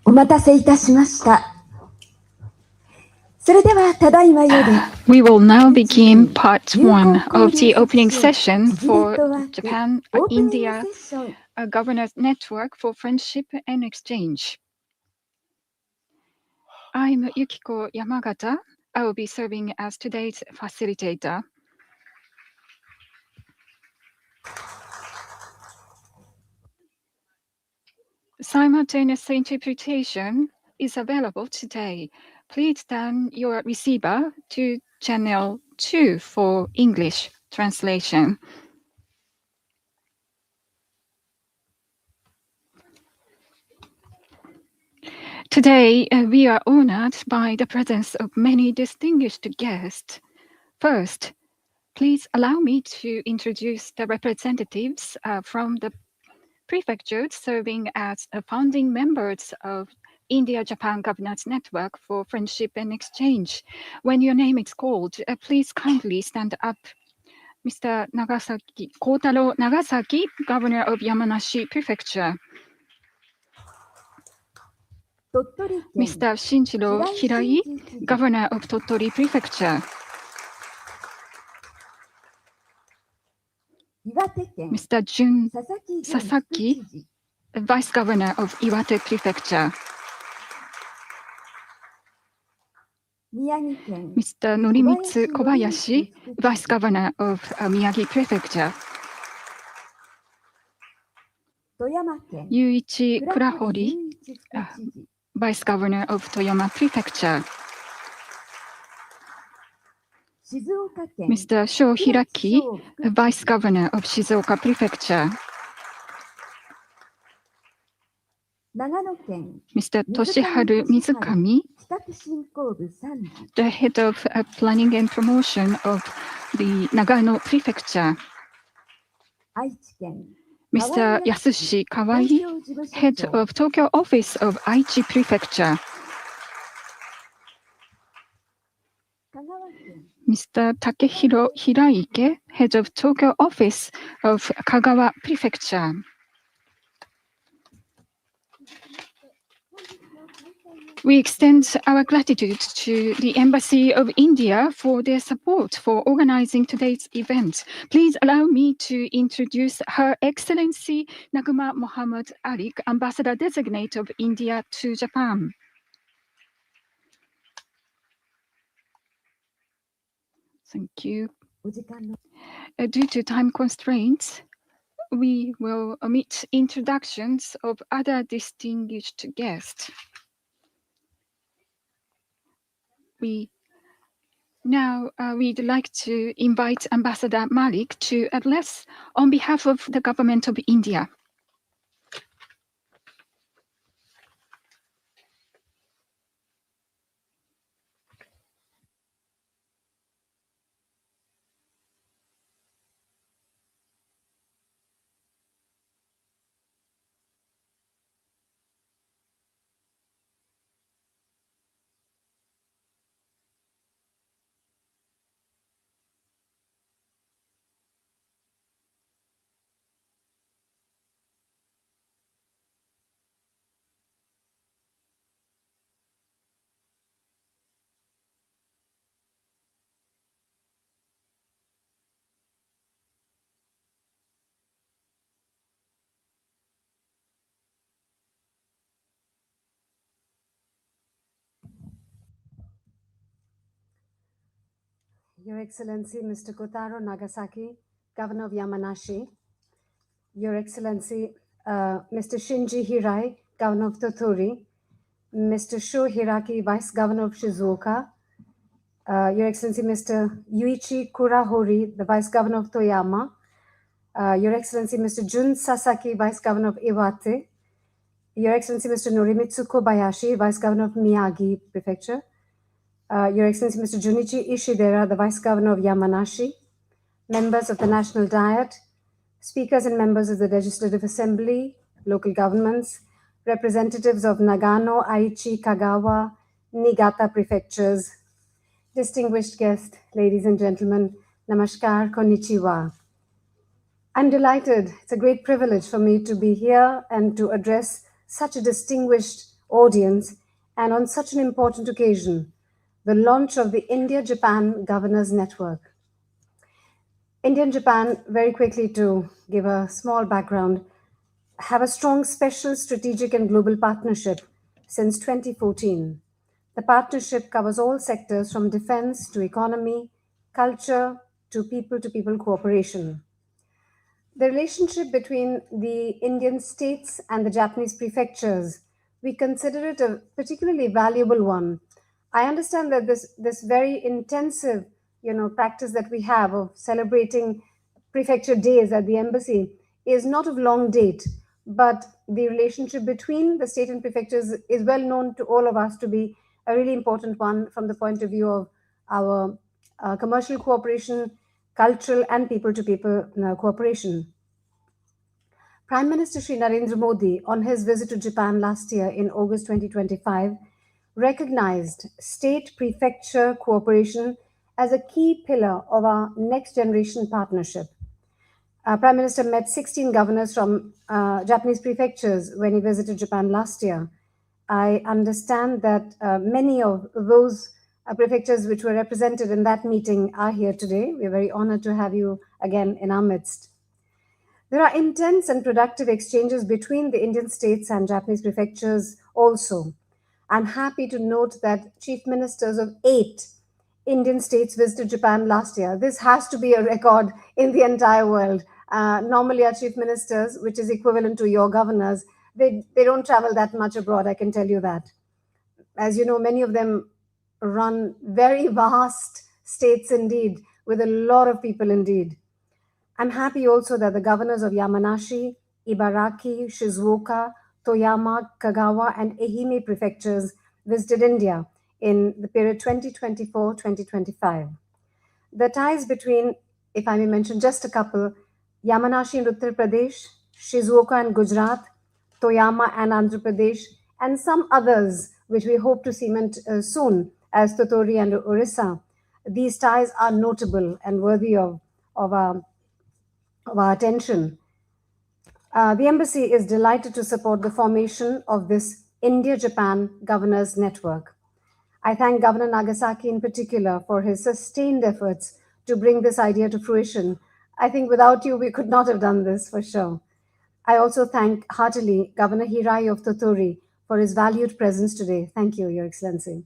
お待たせいたしました。それではただいまより We will now begin part one of the opening session for Japan-India Governors Network for Friendship and Exchange. I'm Yukiko Yamagata. I will be serving as today's facilitator. Simultaneous interpretation is available today. Please turn your receiver to channel 2 for English translation. Today, we are honored by the presence of many distinguished guests. First, please allow me to introduce the representatives from the prefectures serving as founding members of India-Japan Governance Network for Friendship and Exchange. When your name is called, please kindly stand up. Mr. Nagasaki, Kotaro Nagasaki, Governor of Yamanashi Prefecture. Mr. Shinjiro Hirai, Governor of Tottori Prefecture. Mr. Jun Sasaki, Vice Governor of Iwate Prefecture. Mr. Norimitsu Kobayashi, Vice Governor of Miyagi Prefecture. Yuichi Kurahori, Vice Governor of Toyama Prefecture. Mr. Sho Hiraki, Vice Governor of Shizuoka Prefecture. Mr. Toshiharu Mizukami, the Head of Planning and Promotion of the Nagano Prefecture. Mr. Yasushi Kawai, Head of Tokyo Office of Aichi Prefecture. Mr. Takehiro Hiraike, Head of Tokyo Office of Kagawa Prefecture. We extend our gratitude to the Embassy of India for their support for organizing today's event. Please allow me to introduce Her Excellency Naguma Mohammad Arik, Ambassador Designate of India to Japan. Thank you. Due to time constraints, we will omit introductions of other distinguished guests. We'd like to invite Ambassador Malik to address on behalf of the Government of India. Your Excellency, Mr. Kotaro Nagasaki, Governor of Yamanashi, Your Excellency, Mr. Shinji Hirai, Governor of Tottori, Mr. Sho Hiraki, Vice Governor of Shizuoka, Your Excellency, Mr. Yuichi Kurahori, the Vice Governor of Toyama, Your Excellency, Mr. Jun Sasaki, Vice Governor of Iwate, Your Excellency, Mr. Norimitsu Kobayashi, Vice Governor of Miyagi Prefecture, Your Excellency, Mr. Junichi Ishidera, the Vice Governor of Yamanashi, members of the National Diet, speakers and members of the Legislative Assembly, local governments, representatives of Nagano, Aichi, Kagawa, Niigata prefectures, distinguished guests, ladies and gentlemen, namaskar, konnichiwa. I'm delighted. It's a great privilege for me to be here and to address such a distinguished audience and on such an important occasion, the launch of the India-Japan Governors Network. India and Japan, very quickly to give a small background, have a strong special strategic and global partnership since 2014. The partnership covers all sectors from defense to economy, culture to people cooperation. The relationship between the Indian states and the Japanese prefectures, we consider it a particularly valuable one. I understand that this very intensive, practice that we have of celebrating prefecture days at the embassy is not of long date. but the relationship between the state and prefectures is well known to all of us to be a really important one from the point of view of our commercial cooperation, cultural and people-to-people cooperation. Prime Minister Shri Narendra Modi, on his visit to Japan last year in August 2025, recognized state prefecture cooperation as a key pillar of our next generation partnership. Prime Minister met 16 governors from Japanese prefectures when he visited Japan last year. I understand that many of those prefectures which were represented in that meeting are here today. We're very honored to have you again in our midst. There are intense and productive exchanges between the Indian states and Japanese prefectures also. I'm happy to note that chief ministers of 8 Indian states visited Japan last year. This has to be a record in the entire world. Normally, our chief ministers, which is equivalent to your governors, they don't travel that much abroad, I can tell you that. As you know, many of them run very vast states indeed, with a lot of people indeed. I'm happy also that the governors of Yamanashi, Ibaraki, Shizuoka, Toyama, Kagawa, and Ehime prefectures visited India in the period 2024-2025. The ties between, if I may mention just a couple, Yamanashi and Uttar Pradesh, Shizuoka and Gujarat, Toyama and Andhra Pradesh, and some others which we hope to cement soon as Tottori and Orissa. These ties are notable and worthy of our attention. The embassy is delighted to support the formation of this India-Japan Governors Network. I thank Governor Nagasaki in particular for his sustained efforts to bring this idea to fruition. I think without you, we could not have done this for sure. I also thank heartily Governor Hirai of Tottori for his valued presence today. Thank you, Your Excellency.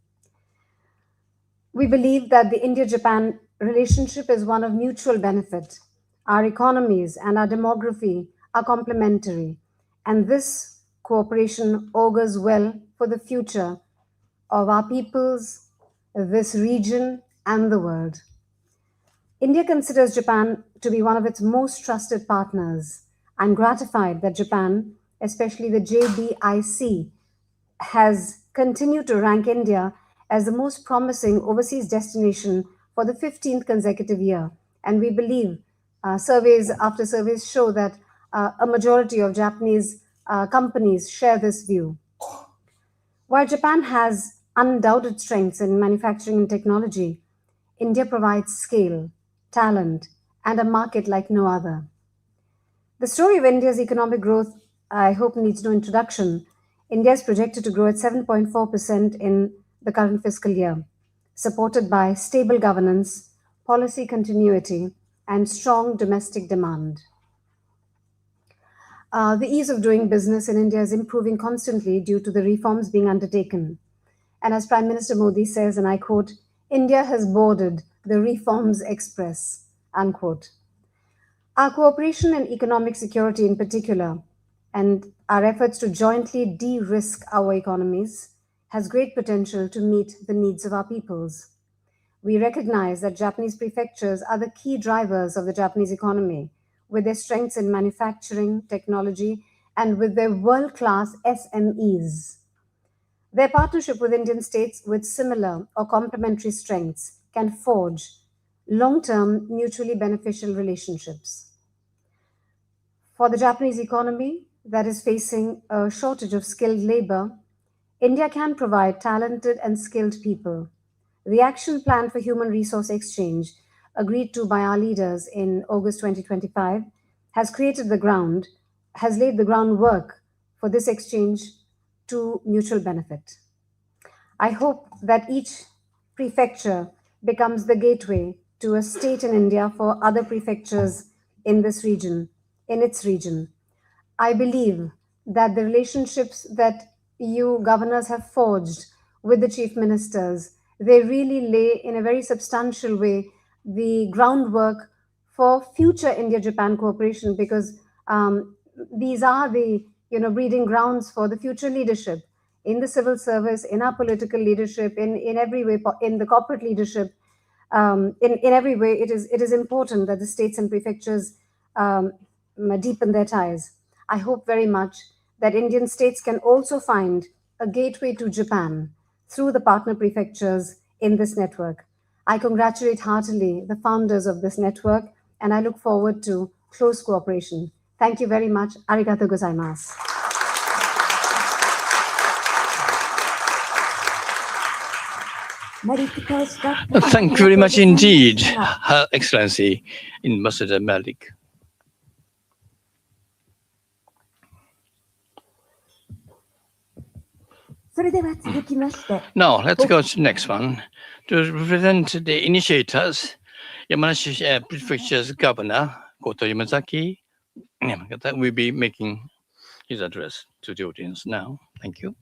We believe that the India-Japan relationship is one of mutual benefit. Our economies and our demography are complementary, and this cooperation augurs well for the future of our peoples, this region, and the world. India considers Japan to be one of its most trusted partners. I'm gratified that Japan, especially the JBIC, has continued to rank India as the most promising overseas destination for the 15th consecutive year. And we believe surveys after surveys show that a majority of Japanese companies share this view. While Japan has undoubted strengths in manufacturing and technology, India provides scale, talent, and a market like no other. The story of India's economic growth, I hope, needs no introduction. India is projected to grow at 7.4% in the current fiscal year, supported by stable governance, policy continuity, and strong domestic demand. The ease of doing business in India is improving constantly due to the reforms being undertaken. And as Prime Minister Modi says, and I quote, India has boarded the reforms express, unquote. Our cooperation and economic security in particular, and our efforts to jointly de-risk our economies, has great potential to meet the needs of our peoples. We recognize that Japanese prefectures are the key drivers of the Japanese economy, with their strengths in manufacturing, technology, and with their world-class SMEs. Their partnership with Indian states with similar or complementary strengths can forge long-term mutually beneficial relationships. For the Japanese economy that is facing a shortage of skilled labor, India can provide talented and skilled people. The Action Plan for Human Resource Exchange, agreed to by our leaders in August 2025, has laid the groundwork for this exchange to mutual benefit. I hope that each prefecture becomes the gateway to a state in India for other prefectures in its region. I believe that the relationships that you governors have forged with the chief ministers, they really lay in a very substantial way the groundwork for future India-Japan cooperation, because these are the breeding grounds for the future leadership in the civil service, in our political leadership, in every way, in the corporate leadership. In every way, it is important that the states and prefectures deepen their ties. I hope very much that Indian states can also find a gateway to Japan through the partner prefectures in this network. I congratulate heartily the founders of this network, and I look forward to close cooperation. Thank you very much. Arigato gozaimasu. Thank you very much indeed, Her Excellency Ambassador Malik. Now, let's go to the next one. To represent the initiators, Yamanashi Prefecture's Governor, Goto Yamazaki, will be making his address to the audience now. Thank you.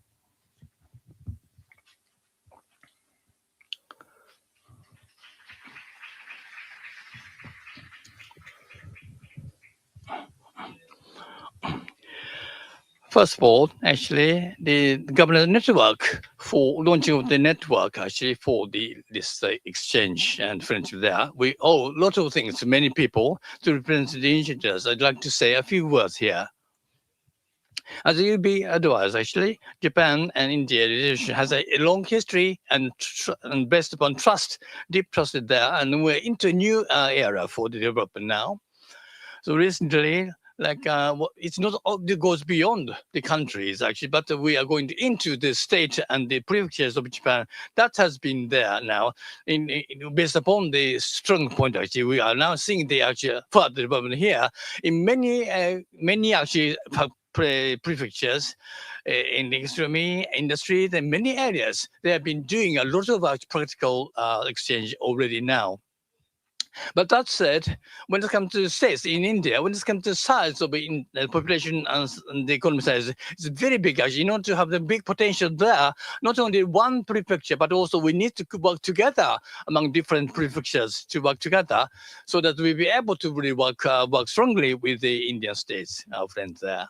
First of all, actually, the government network for launching of the network, actually, for this exchange and friendship there, we owe a lot of things to many people to represent the initiators. I'd like to say a few words here. As you'll be advised, actually, Japan and India relationship has a long history and based upon trust, deep trust there, and we're into a new era for the development now. So recently, it's not it goes beyond the countries actually, but we are going into the state and the prefectures of Japan. That has been there now. Based upon the strong point, actually, we are now seeing the actual further development here in many actually prefectures in the gastronomy industry. In many areas, they have been doing a lot of practical exchange already now. But that said, when it comes to states in India, when it comes to the size of the population and the economy size, it's very big actually. In order to have the big potential there, not only one prefecture, but also we need to work together among different prefectures to work together so that we'll be able to really work strongly with the Indian states, our friends there.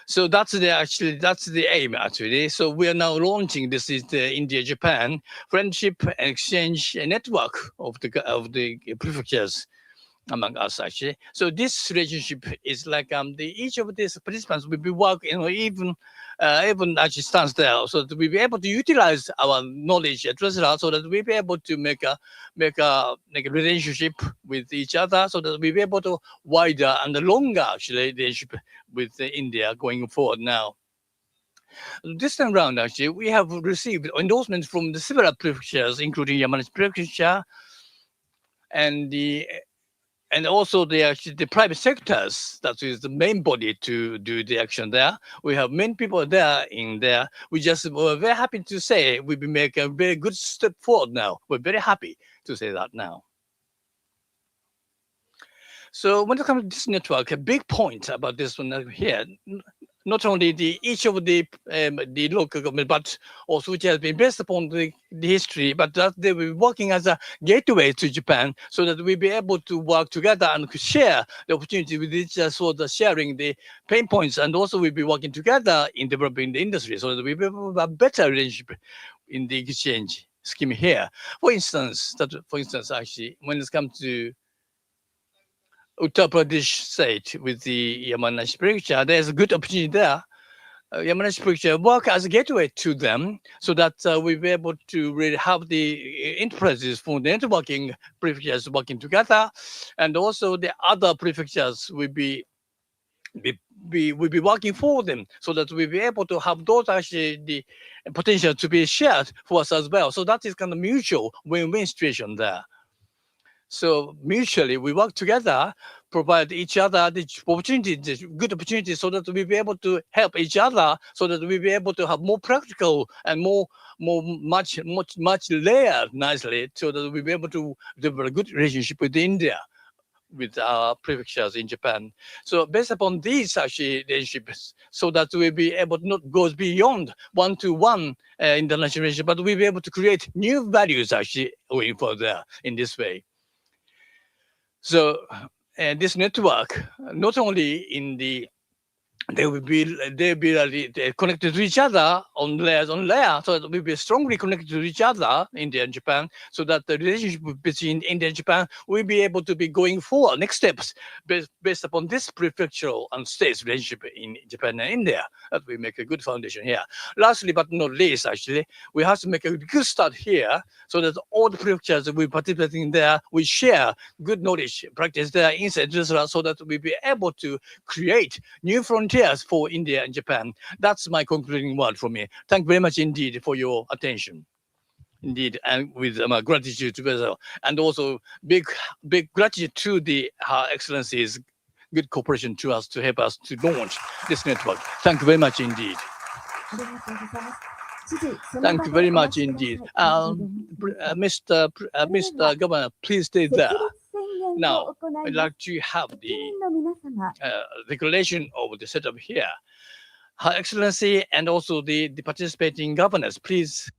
So that's the aim actually. So we are now launching this is the India-Japan Friendship and Exchange Network of the prefectures among us actually. So this relationship is like each of these participants will be working, even actually stands there, so that we'll be able to utilize our knowledge at Resra, so that we'll be able to make a relationship with each other, so that we'll be able to wider and longer actually relationship with India going forward now. This time around, actually, we have received endorsements from the several prefectures, including Yamanashi Prefecture and also the private sectors. That is the main body to do the action there. We have many people there in there. We just were very happy to say we will make a very good step forward now. We're very happy to say that now. So when it comes to this network, a big point about this one here, not only each of the local government, but also which has been based upon the history, but that they will be working as a gateway to Japan, so that we'll be able to work together and share the opportunity with each other, so the sharing the pain points, and also we'll be working together in developing the industry, so that we'll be able to have a better relationship in the exchange scheme here. For instance, actually, when it comes to Uttar Pradesh state with the Yamanashi Prefecture, there's a good opportunity there. Yamanashi Prefecture work as a gateway to them, so that we'll be able to really have the enterprises from the networking prefectures working together, and also the other prefectures will be working for them, so that we'll be able to have those actually the potential to be shared for us as well. So that is kind of mutual win-win situation there. So mutually, we work together, provide each other the opportunity, the good opportunities, so that we'll be able to help each other, so that we'll be able to have more practical and much layered nicely, so that we'll be able to develop a good relationship with India, with our prefectures in Japan. So based upon these actually relationships, so that we'll be able to not go beyond one-to-one international relationship, but we'll be able to create new values actually going further in this way. So this network, not only in the they will be they're connected to each other on layer, so it will be strongly connected to each other, India and Japan, so that the relationship between India and Japan will be able to be going forward next steps based upon this prefectural and states relationship in Japan and India. That we make a good foundation here. Lastly but not least, actually, we have to make a good start here so that all the prefectures that we participating there we share good knowledge practice there inside Jerusalem, so that we'll be able to create new frontiers for India and Japan. That's my concluding word for me. Thank you very much indeed for your attention. Indeed, and with my gratitude to Brazil, and also big gratitude to the Her Excellency's good cooperation to us to help us to launch this network. Thank you very much indeed. ありがとうございます。知事、その Thank 場 you で very お待 much ちください。 indeed. ありがとうございます Mr. Governor, please stay 設 there. 立宣言を Now, 行い I'd ます。 like to have 国 the 民の皆様、 declaration of the setup here. Her Excellency and also the participating governors, please.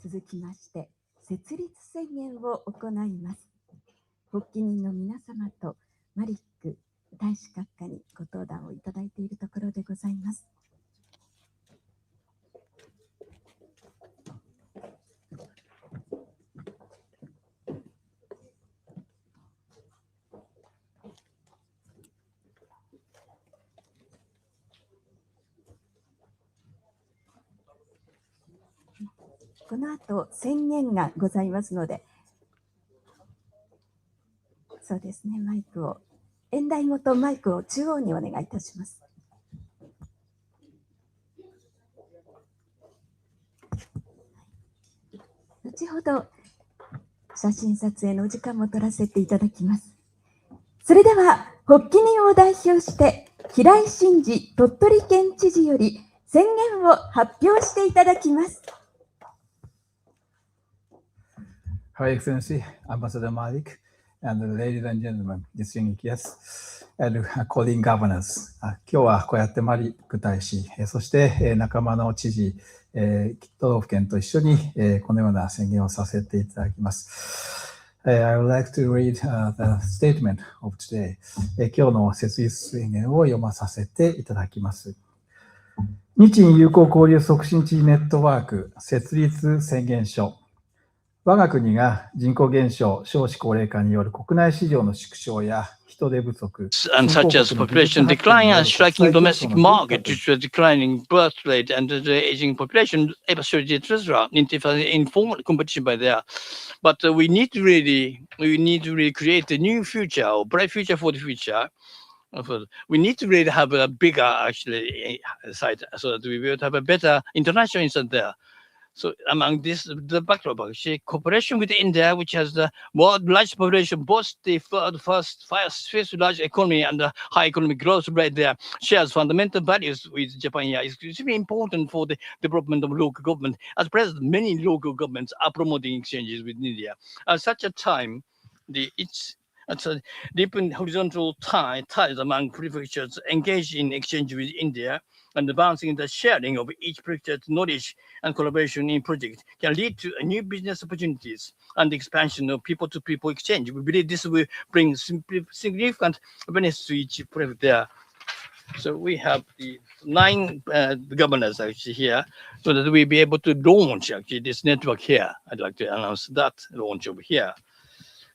続きまして、設立宣言を行います。発起人の皆様とマリック大使閣下にご登壇をいただいているところでございます。この後宣言がございますので、そうですね、マイクを、演台ごとマイクを中央にお願いいたします。後ほど写真撮影のお時間も取らせていただきます。それでは発起人を代表して平井伸治鳥取県知事より宣言を発表していただきます。Her Excellency, Ambassador Malik, and ladies and gentlemen, distinguished guests, and calling governors. 今日はこうやってマリック大使、そして仲間の知事、都道府県と一緒にこのような宣言をさせていただきます。I would like to read the statement of today. 今日の設立宣言を読まさせていただきます。日印友好交流促進地ネットワーク設立宣言書。我が国が人口減少、少子高齢化による国内市場の縮小や人手不足、 And such as population decline and striking domestic market due to a declining birth rate and the aging population, etc., informal competition by there. But we need to really create a new future or bright future for the future. We need to really have a bigger actually site so that we will have a better international insight there. So among this, the backdrop, actually, cooperation with India, which has the world largest population, both the first large economy and the high economic growth right there, shares fundamental values with Japan. Yeah, it's extremely important for the development of local government. At present, many local governments are promoting exchanges with India. At such a time, it's a deep and horizontal ties among prefectures engaged in exchange with India and advancing the sharing of each prefecture's knowledge and collaboration in projects can lead to new business opportunities and expansion of people-to-people exchange. We believe this will bring significant benefits to each prefecture there. So we have the 9 governors actually here, so that we'll be able to launch actually this network here. I'd like to announce that launch over here.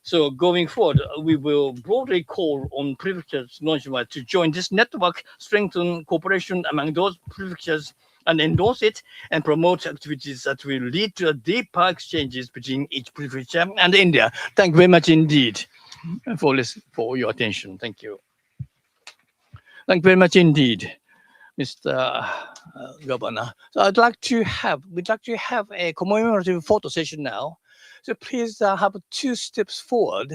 So going forward, we will broadly call on prefectures nationwide to join this network, strengthen cooperation among those prefectures, and endorse it and promote activities that will lead to a deeper exchanges between each prefecture and India. Thank you very much indeed for your attention. Thank you. Thank you very much indeed, Mr. Governor. So we'd like to have a commemorative photo session now. So please have 2 steps forward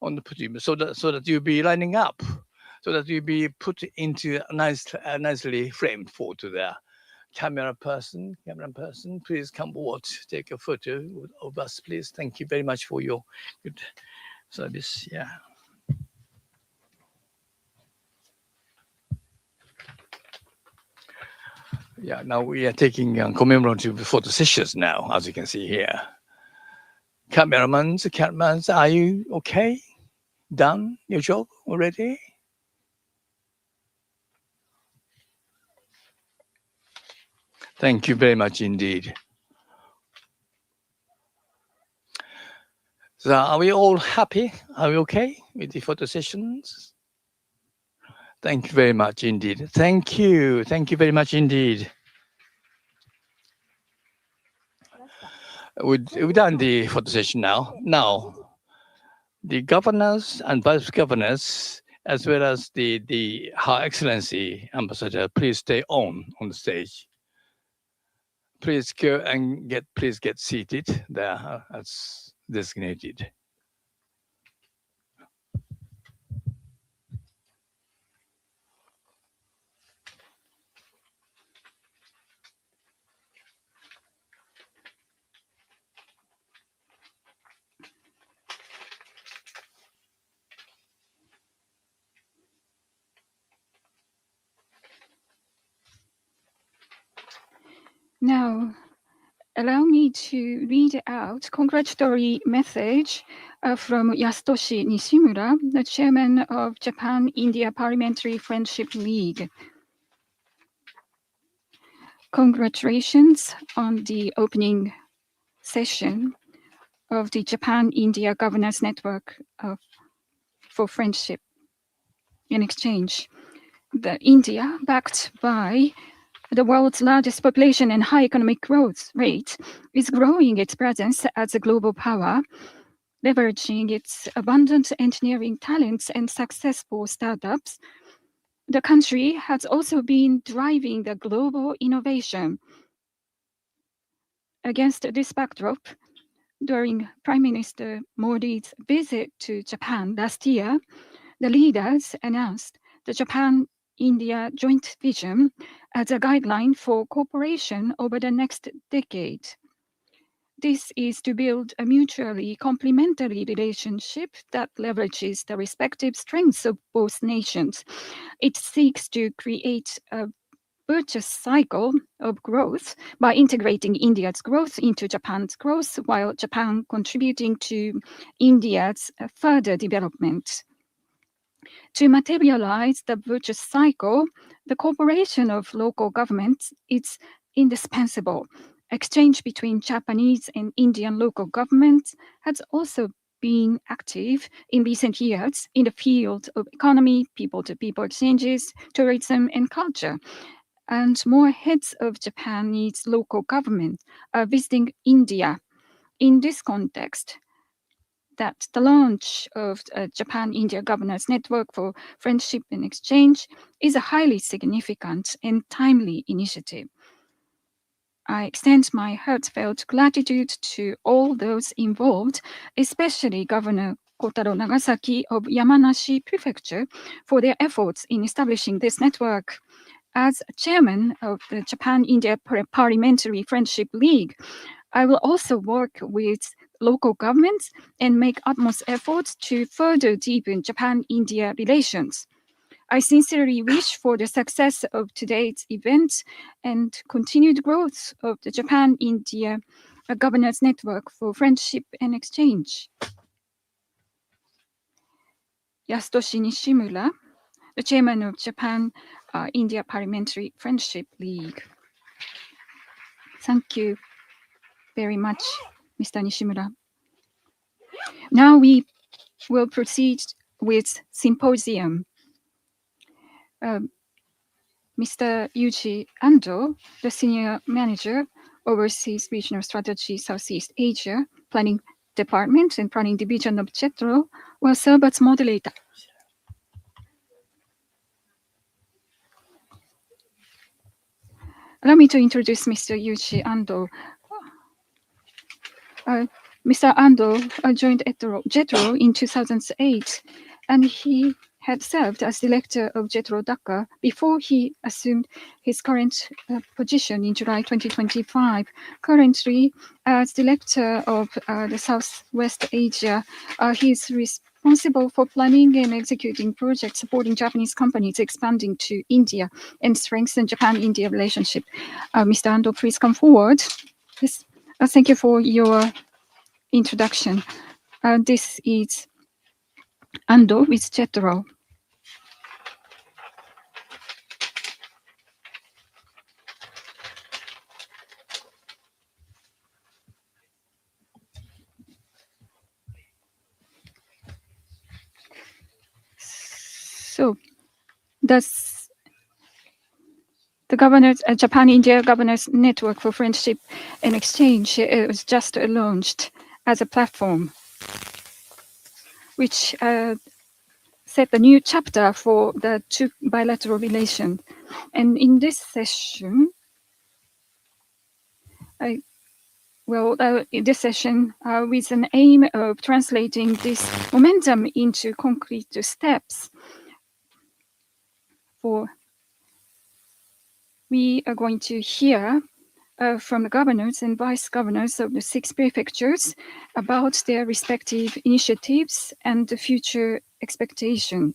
on the podium so that you'll be lining up, so that you'll be put into a nicely framed photo there. Camera person, please come forward, take a photo of us, please. Thank you very much for your good service. Yeah. Yeah, now we are taking commemorative photo sessions now, as you can see here. Cameramen, are you okay? Done your job already? Thank you very much indeed. So are we all happy? Are we okay with the photo sessions? Thank you very much indeed. Thank you. Thank you very much indeed. We've done the photo session now. Now, the governors and vice governors, as well as the Her Excellency Ambassador, please stay on the stage. Please go and please get seated there as designated. Now, allow me to read out congratulatory message from Yasutoshi Nishimura, the chairman of Japan-India Parliamentary Friendship League. Congratulations on the opening session of the Japan-India Governance Network for Friendship and Exchange. India, backed by the world's largest population and high economic growth rate, is growing its presence as a global power, leveraging its abundant engineering talents and successful startups. The country has also been driving the global innovation. Against this backdrop, during Prime Minister Modi's visit to Japan last year, the leaders announced the Japan-India Joint Vision as a guideline for cooperation over the next decade. This is to build a mutually complementary relationship that leverages the respective strengths of both nations. It seeks to create a virtuous cycle of growth by integrating India's growth into Japan's growth, while Japan contributing to India's further development. To materialize the virtuous cycle, the cooperation of local governments is indispensable. Exchange between Japanese and Indian local governments has also been active in recent years in the field of economy, people-to-people exchanges, tourism, and culture. And more heads of Japanese local government are visiting India. In this context, that the launch of Japan-India Governance Network for Friendship and Exchange is a highly significant and timely initiative. I extend my heartfelt gratitude to all those involved, especially Governor Kotaro Nagasaki of Yamanashi Prefecture, for their efforts in establishing this network. As chairman of the Japan-India Parliamentary Friendship League, I will also work with local governments and make utmost efforts to further deepen Japan-India relations. I sincerely wish for the success of today's event and continued growth of the Japan-India Governance Network for Friendship and Exchange. Yasutoshi Nishimura, the chairman of Japan-India Parliamentary Friendship League. Thank you very much, Mr. Nishimura. Now we will proceed with symposium. Mr. Yuji Ando, the Senior Manager, Overseas Regional Strategy Southeast Asia, Planning Department and Planning Division of JETRO, will serve as moderator. Allow me to introduce Mr. Yuji Ando. Mr. Ando joined JETRO in 2008, and he had served as director of JETRO Dhaka before he assumed his current position in July 2025. Currently, as director of the Southwest Asia, he is responsible responsible for planning and executing projects supporting Japanese companies expanding to India and strengthen Japan-India relationship. Mr. Ando, please come forward. Yes. Thank you for your introduction. This is Ando with JETRO. So, that's the governors, Japan-India Governors Network for Friendship and Exchange. It was just launched as a platform, which set a new chapter for the two bilateral relations. And in this session, in this session, with an aim of translating this momentum into concrete steps, we are going to hear from the governors and vice governors of the 6 prefectures about their respective initiatives and the future expectation.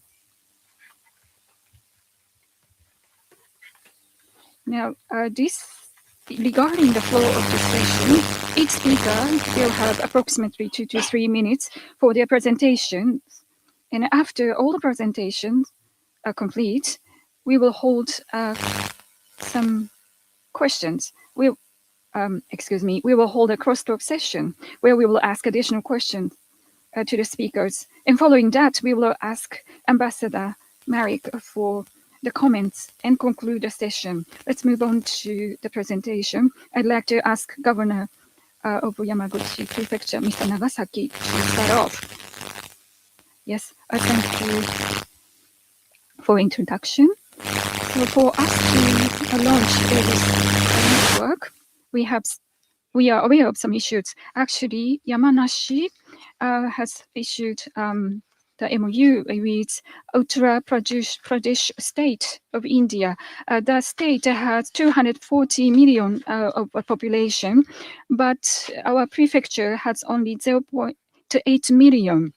Now, regarding the flow of this session, each speaker will have approximately 2 to 3 minutes for their presentations. And after all the presentations are complete, we will hold some questions. We will hold a crosstalk session where we will ask additional questions to the speakers. And following that, we will ask Ambassador Marek for the comments and conclude the session. Let's move on to the presentation. I'd like to ask Governor of Yamaguchi Prefecture, Mr. Nagasaki, to start off. Yes, thank you for introduction. So for us to launch this network, we are aware of some issues. Actually, Yamanashi has issued the MOU with Uttar Pradesh state of India. The state has 240 million of population, but our prefecture has only 0.8 million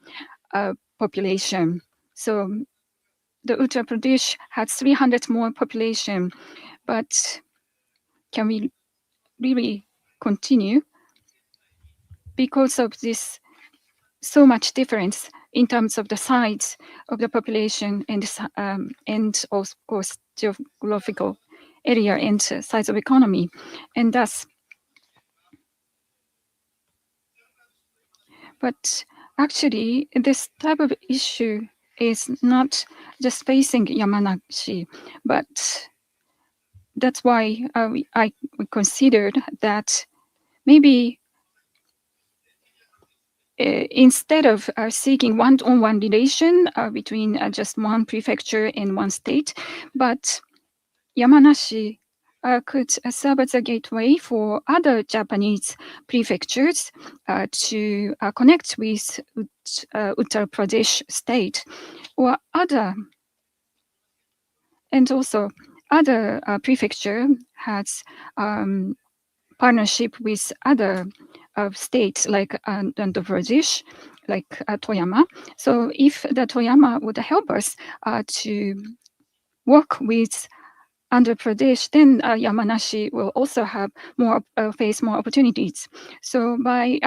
population. So the Uttar Pradesh has 300 more population, but can we really continue because of this so much difference in terms of the size of the population and of course geographical area and size of economy, and thus. But actually, this type of issue is not just facing Yamanashi, but that's why we considered that maybe instead of seeking one-on-one relation between just one prefecture and one state, but Yamanashi could serve as a gateway for other Japanese prefectures to connect with Uttar Pradesh state or and also other prefecture has partnership with other states like Andhra Pradesh, like Toyama. So if the Toyama would help us to work with Andhra Pradesh, then Yamanashi will also have face more opportunities. So by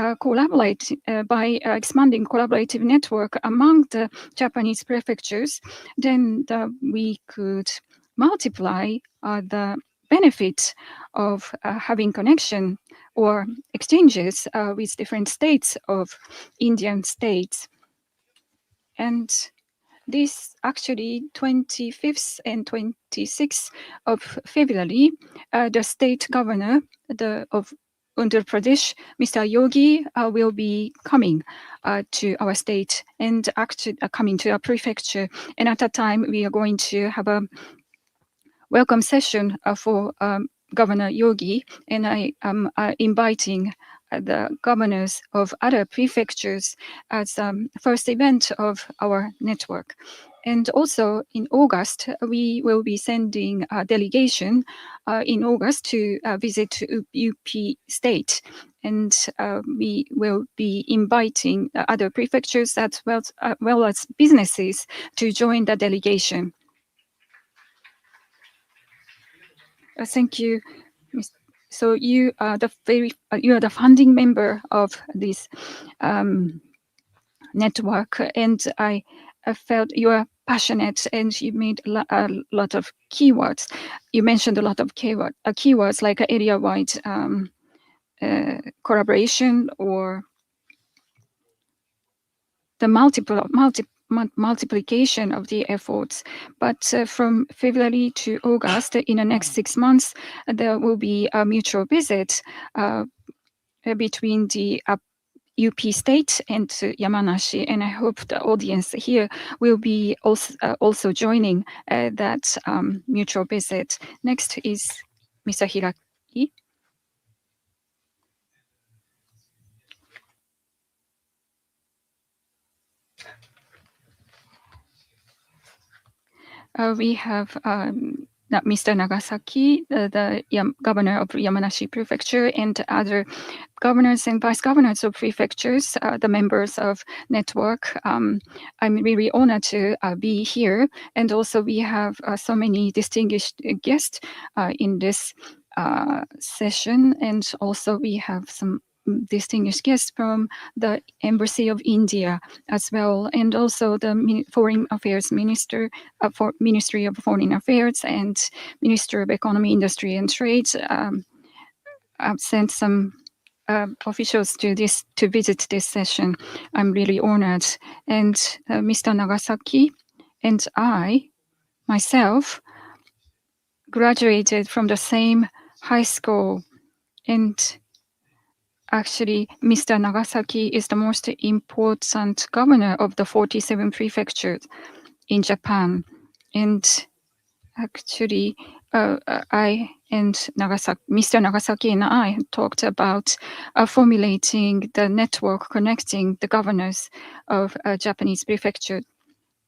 expanding collaborative network among the Japanese prefectures, then we could multiply the benefit of having connection or exchanges with different states of Indian states. And this actually 25th and 26th of February, the state governor of Andhra Pradesh, Mr. Yogi, will be coming to our state and actually coming to our prefecture. And at that time, we are going to have a welcome session for Governor Yogi, and I am inviting the governors of other prefectures as first event of our network. And also in August, we will be sending a delegation in August to visit UP State. And we will be inviting other prefectures as well as businesses to join the delegation. Thank you. So you are the founding member of this network, and I felt you are passionate, and you made a lot of keywords. You mentioned a lot of keywords like area-wide collaboration or the multiplication of the efforts. But from February to August, in the next 6 months, there will be a mutual visit between the UP State and Yamanashi, and I hope the audience here will be also joining that mutual visit. Next is Mr. Hiraki. We have Mr. Nagasaki, the governor of Yamanashi Prefecture, and other governors and vice governors of prefectures, the members of network. I'm really honored to be here. And also we have so many distinguished guests in this session. And also we have some distinguished guests from the Embassy of India as well, and also the Foreign Affairs Minister, Ministry of Foreign Affairs and Minister of Economy, Industry and Trade. I've sent some officials to visit this session. I'm really honored. And Mr. Nagasaki and I, myself, graduated from the same high school, and actually, Mr. Nagasaki is the most important governor of the 47 prefectures in Japan. And actually, I and Mr. Nagasaki and I talked about formulating the network connecting the governors of Japanese prefecture.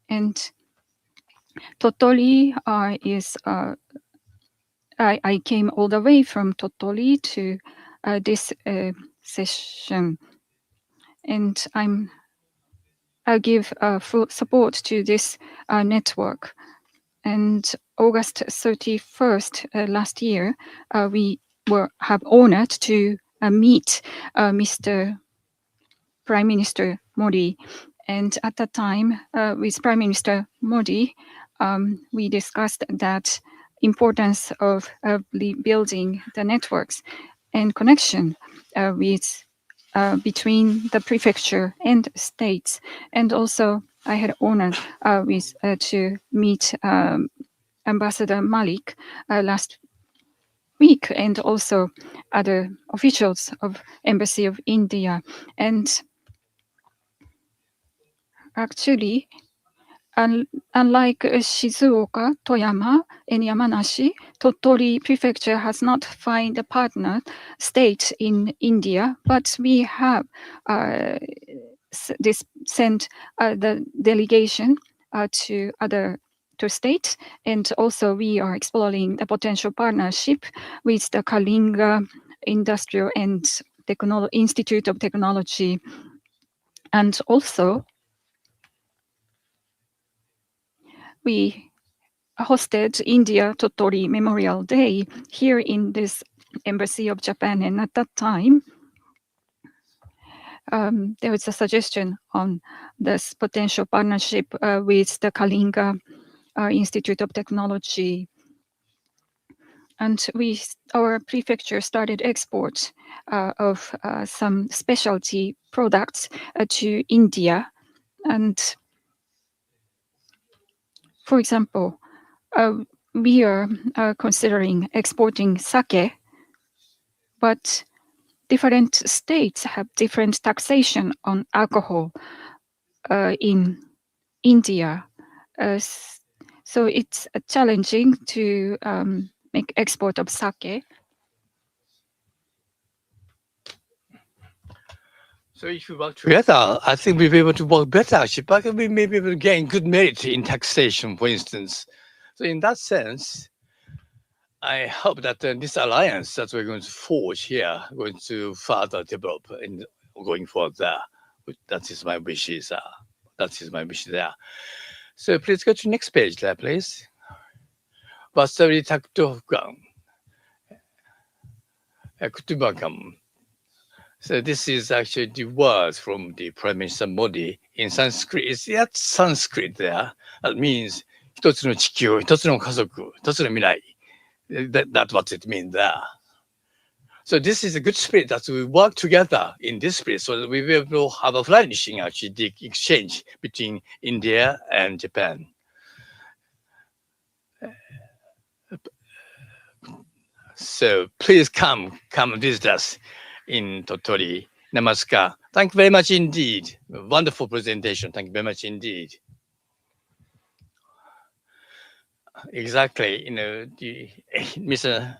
And Tottori is, I came all the way from Tottori to this session, and I give full support to this network. And August 31st last year, we have honored to meet Mr. Prime Minister Modi. And at that time, with Prime Minister Modi, we discussed that importance of building the networks and connection with between the prefecture and states. And also I had honored to meet Ambassador Malik last week, and also other officials of Embassy of India. And actually, unlike Shizuoka, Toyama, and Yamanashi, Tottori Prefecture has not found a partner state in India, but we have sent the delegation to other states, and also we are exploring a potential partnership with the Kalinga Industrial and Institute of Technology, and also we hosted India Tottori Memorial Day here in this Embassy of Japan. And at that time, there was a suggestion on this potential partnership with the Kalinga Institute of Technology. And our prefecture started export of some specialty products to India. And for example, we are considering exporting sake, but different states have different taxation on alcohol in India. So it's challenging to make export of sake. So if we work together, I think we'll be able to work better, actually, but we may be able to gain good merit in taxation, for instance. So in that sense, I hope that this alliance that we're going to forge here, going to further develop in going forward there. That is my wishes. That is my wish there. So please go to next page there, please. Vasari Taktohkan. Kutubakam. So this is actually the words from the Prime Minister Modi in Sanskrit. It's that Sanskrit there. That means 一つの地球、一つの家族、一つの未来. That's what it means there. So this is a good spirit that we work together in this spirit so that we will have a flourishing actually the exchange between India and Japan. So please come visit us in Tottori. Namaskar. Thank you very much indeed. Wonderful presentation. Thank you very much indeed. Exactly, Mr.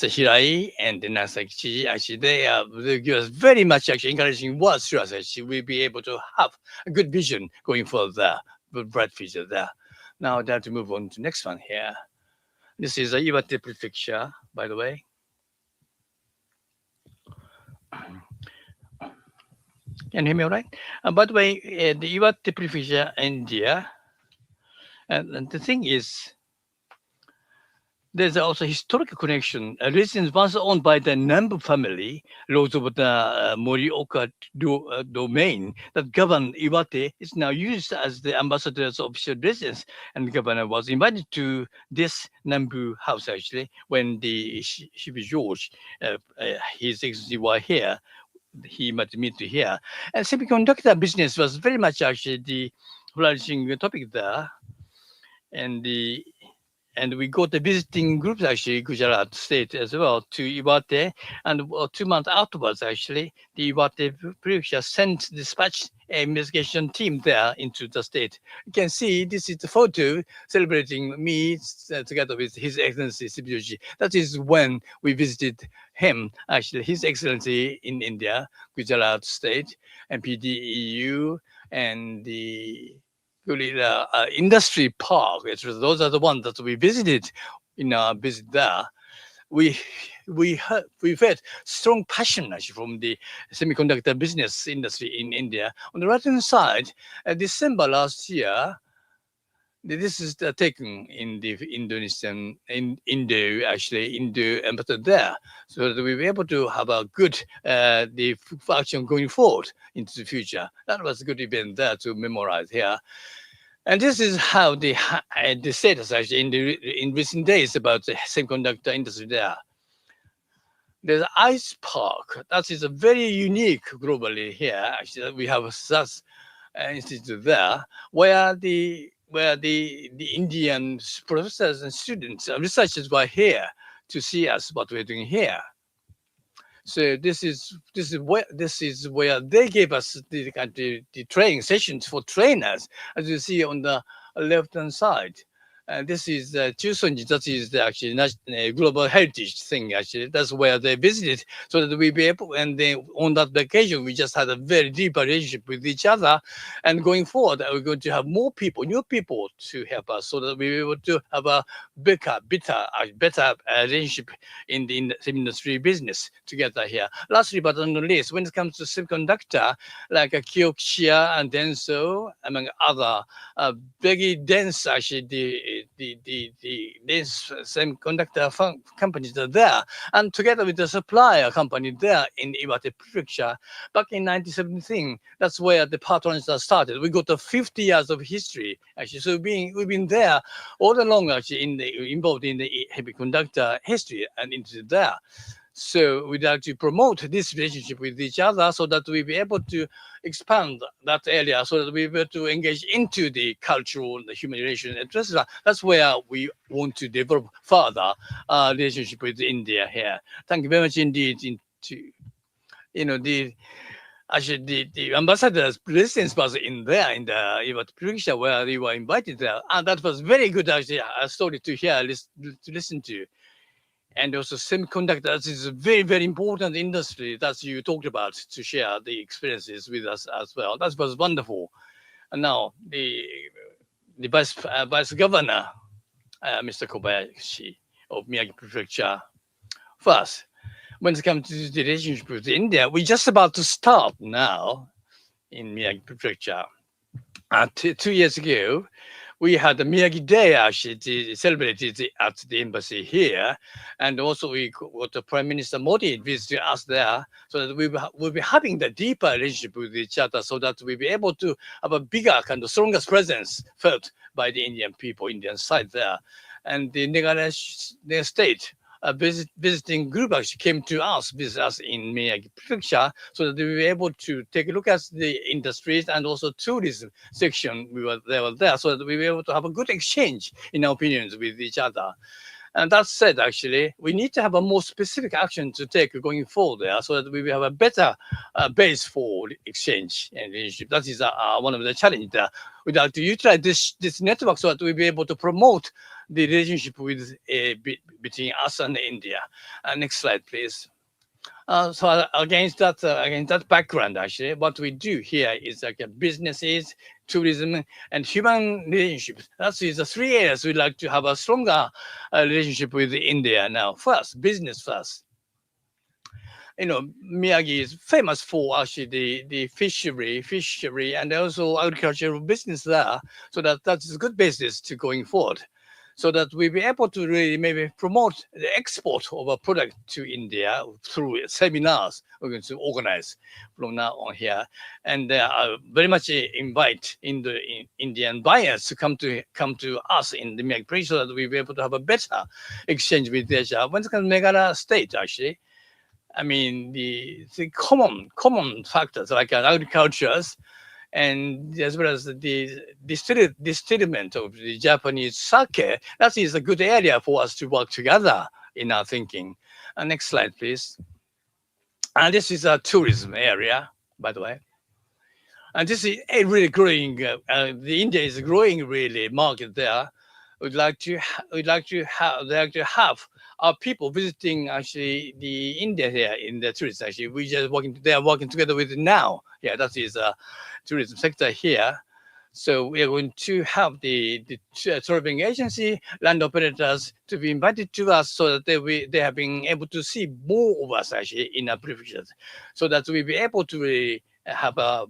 Hirai and Nagasaki, actually, they give us very much actually encouraging words to us. Actually, we'll be able to have a good vision going forward there, bright future there. Now, I'd like to move on to the next one here. This is Iwate Prefecture, by the way. Can you hear me all right? By the way, the Iwate Prefecture, India. And the thing is, there's also a historical connection. Residence was owned by the Nambu family, lords of the Morioka domain that governed Iwate. Is now used as the ambassador's official residence. And the governor was invited to this Nambu house, actually, when the Shiva George, his excellency, were here. He might meet here. And semiconductor business was very much actually the flourishing topic there. And we got the visiting groups actually, Gujarat state as well, to Iwate, and 2 months afterwards actually, the Iwate prefecture dispatched an investigation team there into the state. You can see this is the photo celebrating me together with His Excellency Sibiyoshi. That is when we visited him, actually, His Excellency in India, Gujarat state, MPDEU, and the industry park. Those are the ones that we visited in our visit there. We've had strong passion actually from the semiconductor business industry in India. On the right hand side, December last year, this is taken in the Indonesian, Indo ambassador there, so that we were able to have a good the action going forward into the future. That was a good event there to memorize here. And this is how the status actually in recent days about the semiconductor industry there. There's Ice Park. That is a very unique globally here. Actually, we have such institute there where the Indian professors and students and researchers were here to see us what we're doing here. So this is where they gave us the training sessions for trainers, as you see on the left hand side. This is Chusonji. That is actually global heritage thing. Actually, that's where they visited, so that we be able. And then on that vacation, we just had a very deep relationship with each other. And going forward, we're going to have more people, new people, to help us, so that we be able to have a better relationship in the industry business together here. Lastly, but not least, when it comes to semiconductor, like Kioxia and Denso, among other very dense actually the semiconductor companies are there, and together with the supplier company there in Iwate Prefecture, back in 1917, that's where the patronage started. We got 50 years of history actually, so we've been there all along actually involved in the heavy conductor history and into there. So we'd like to promote this relationship with each other so that we'll be able to expand that area, so that we'll be able to engage into the cultural, the human relations, etc. That's where we want to develop further relationship with India here. Thank you very much indeed. The ambassador's residence was in the Iwate Prefecture where we were invited there, and that was very good actually a story to hear, to listen to. and also semiconductors is a very, very important industry that you talked about to share the experiences with us as well. That was wonderful. And now the vice governor, Mr. Kobayashi of Miyagi Prefecture. First, when it comes to the relationship with India, we're just about to start now in Miyagi Prefecture. 2 years ago, we had the Miyagi Day actually celebrated at the embassy here. And also we got the Prime Minister Modi visiting us there, so that we'll be having the deeper relationship with each other, so that we'll be able to have a bigger kind of strongest presence felt by the Indian people, Indian side there. And the Nagara state visiting group actually came to us, visit us in Miyagi Prefecture, so that we were able to take a look at the industries and also tourism section. We were there, so that we were able to have a good exchange in our opinions with each other. And that said, actually, we need to have a more specific action to take going forward there, so that we will have a better base for exchange and relationship. That is one of the challenges there. We'd like to utilize this network so that we'll be able to promote the relationship with between us and India. Next slide, please. So against that background, actually, what we do here is like businesses, tourism, and human relationships. That is the 3 areas we'd like to have a stronger relationship with India now. First, business first. Miyagi is famous for actually the fishery, and also agricultural business there. So that is a good basis to going forward, so that we'll be able to really maybe promote the export of a product to India through seminars we're going to organize from now on here. And very much invite Indian buyers to come to us in the Miyagi Prefecture, so that we'll be able to have a better exchange with Asia. When it comes to Meghalaya state, actually, I mean, the common factors like agricultures, and as well as the distillment of the Japanese sake, that is a good area for us to work together in our thinking. Next slide, please. And this is a tourism area, by the way. And this is a really growing. The India is growing really market there. We'd like to have our people visiting actually the India here in the tourists. Actually, they are working together with it now. Yeah, that is a tourism sector here. So we are going to have the tourism agency, land operators to be invited to us, so that they have been able to see more of us actually in our prefectures, so that we'll be able to really have a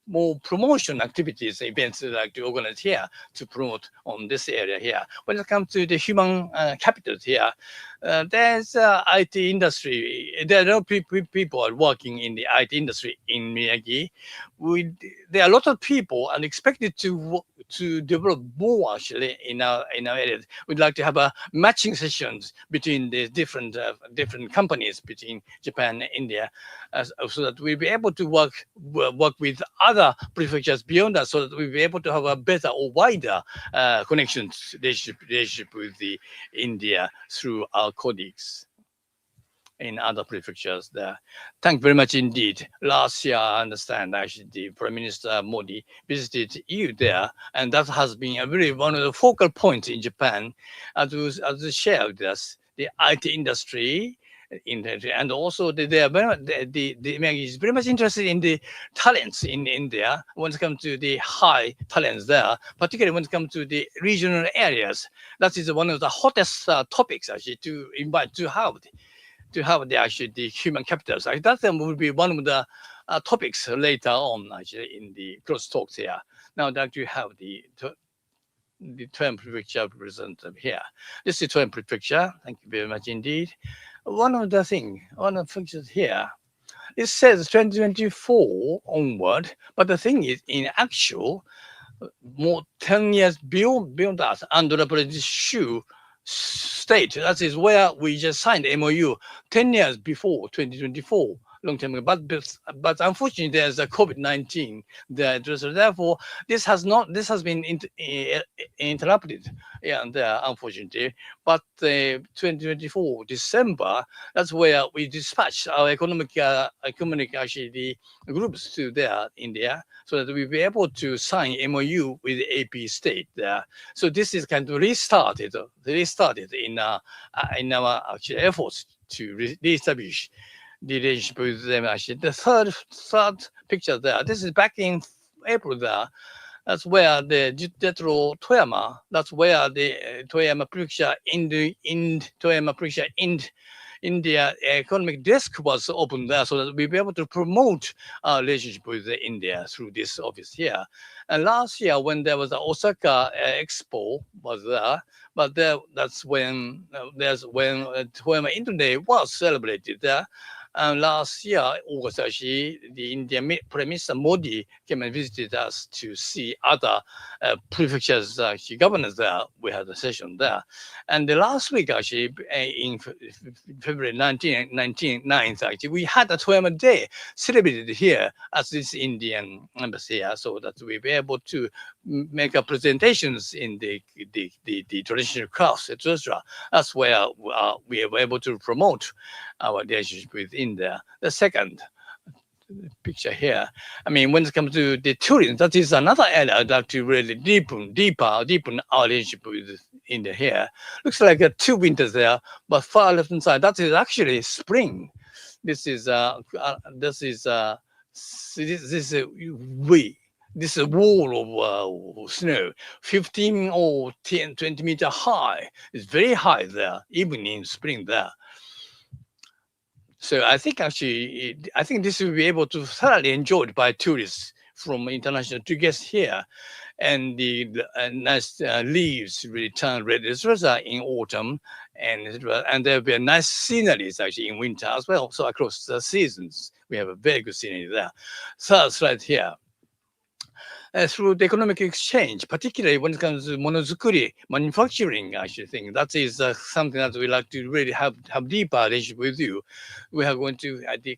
more promotion activities, events like to organize here to promote on this area here. When it comes to the human capital here, there's IT industry. There are a lot of people are working in the IT industry in Miyagi. There are a lot of people and expected to develop more actually in our areas. We'd like to have a matching sessions between the different companies between Japan and India, so that we'll be able to work with other prefectures beyond that, so that we'll be able to have a better or wider connections relationship with the India through our colleagues in other prefectures there. Thank you very much indeed. Last year, I understand actually the Prime Minister Modi visited you there, and that has been one of the focal points in Japan, as shared with us, the IT industry, and also the Miyagi is very much interested in the talents in India when it comes to the high talents there, particularly when it comes to the regional areas. That is one of the hottest topics actually to invite to have the human capital. So that will be one of the topics later on actually in the cross talks here. Now I'd like to have the Toyama Prefecture representative here. This is Toyama Prefecture. Thank you very much indeed. One of the features here, it says 2024 onward, but the thing is, in actual, more 10 years beyond that, Andhra Pradesh state, that is where we just signed MOU 10 years before 2024. long time ago. But unfortunately, there's a COVID-19 there. So therefore, this has been interrupted. Yeah, and unfortunately. But 2024 December, that's where we dispatched our economic actually the groups to there India, so that we'll be able to sign MOU with the AP state there. So this is kind of restarted in our actual efforts to reestablish the relationship with them. Actually, the third picture there, this is back in April there. That's where the Jetro Toyama, that's where the Toyama Prefecture India economic desk was opened there, so that we'll be able to promote our relationship with India through this office here. And last year, when there was the Osaka Expo was there, but that's when Toyama Indo Day was celebrated there. And last year, August, actually, the Indian Prime Minister Modi came and visited us to see other prefectures, actually, governors there. We had a session there. And the last week, actually, in February 9th, actually, we had a Toyama Day celebrated here at this Indian embassy here, so that we'll be able to make our presentations in the traditional crafts, etc. That's where we were able to promote our relationship with India. The second picture here, I mean, when it comes to the tourism, that is another area I'd like to really deepen our relationship with India here. Looks like 2 winters there, but far left hand side, that is actually spring. This is a wall of snow, 15 or 10, 20 meter high. It's very high there, even in spring there. So I think this will be able to thoroughly enjoyed by tourists from international to guests here. And the nice leaves really turn red in autumn, and there'll be a nice sceneries actually in winter as well. So across the seasons, we have a very good scenery there. Third slide here. Through the economic exchange, particularly when it comes to monozukuri, manufacturing, I should think that is something that we like to really have deeper relationship with you. We are going to the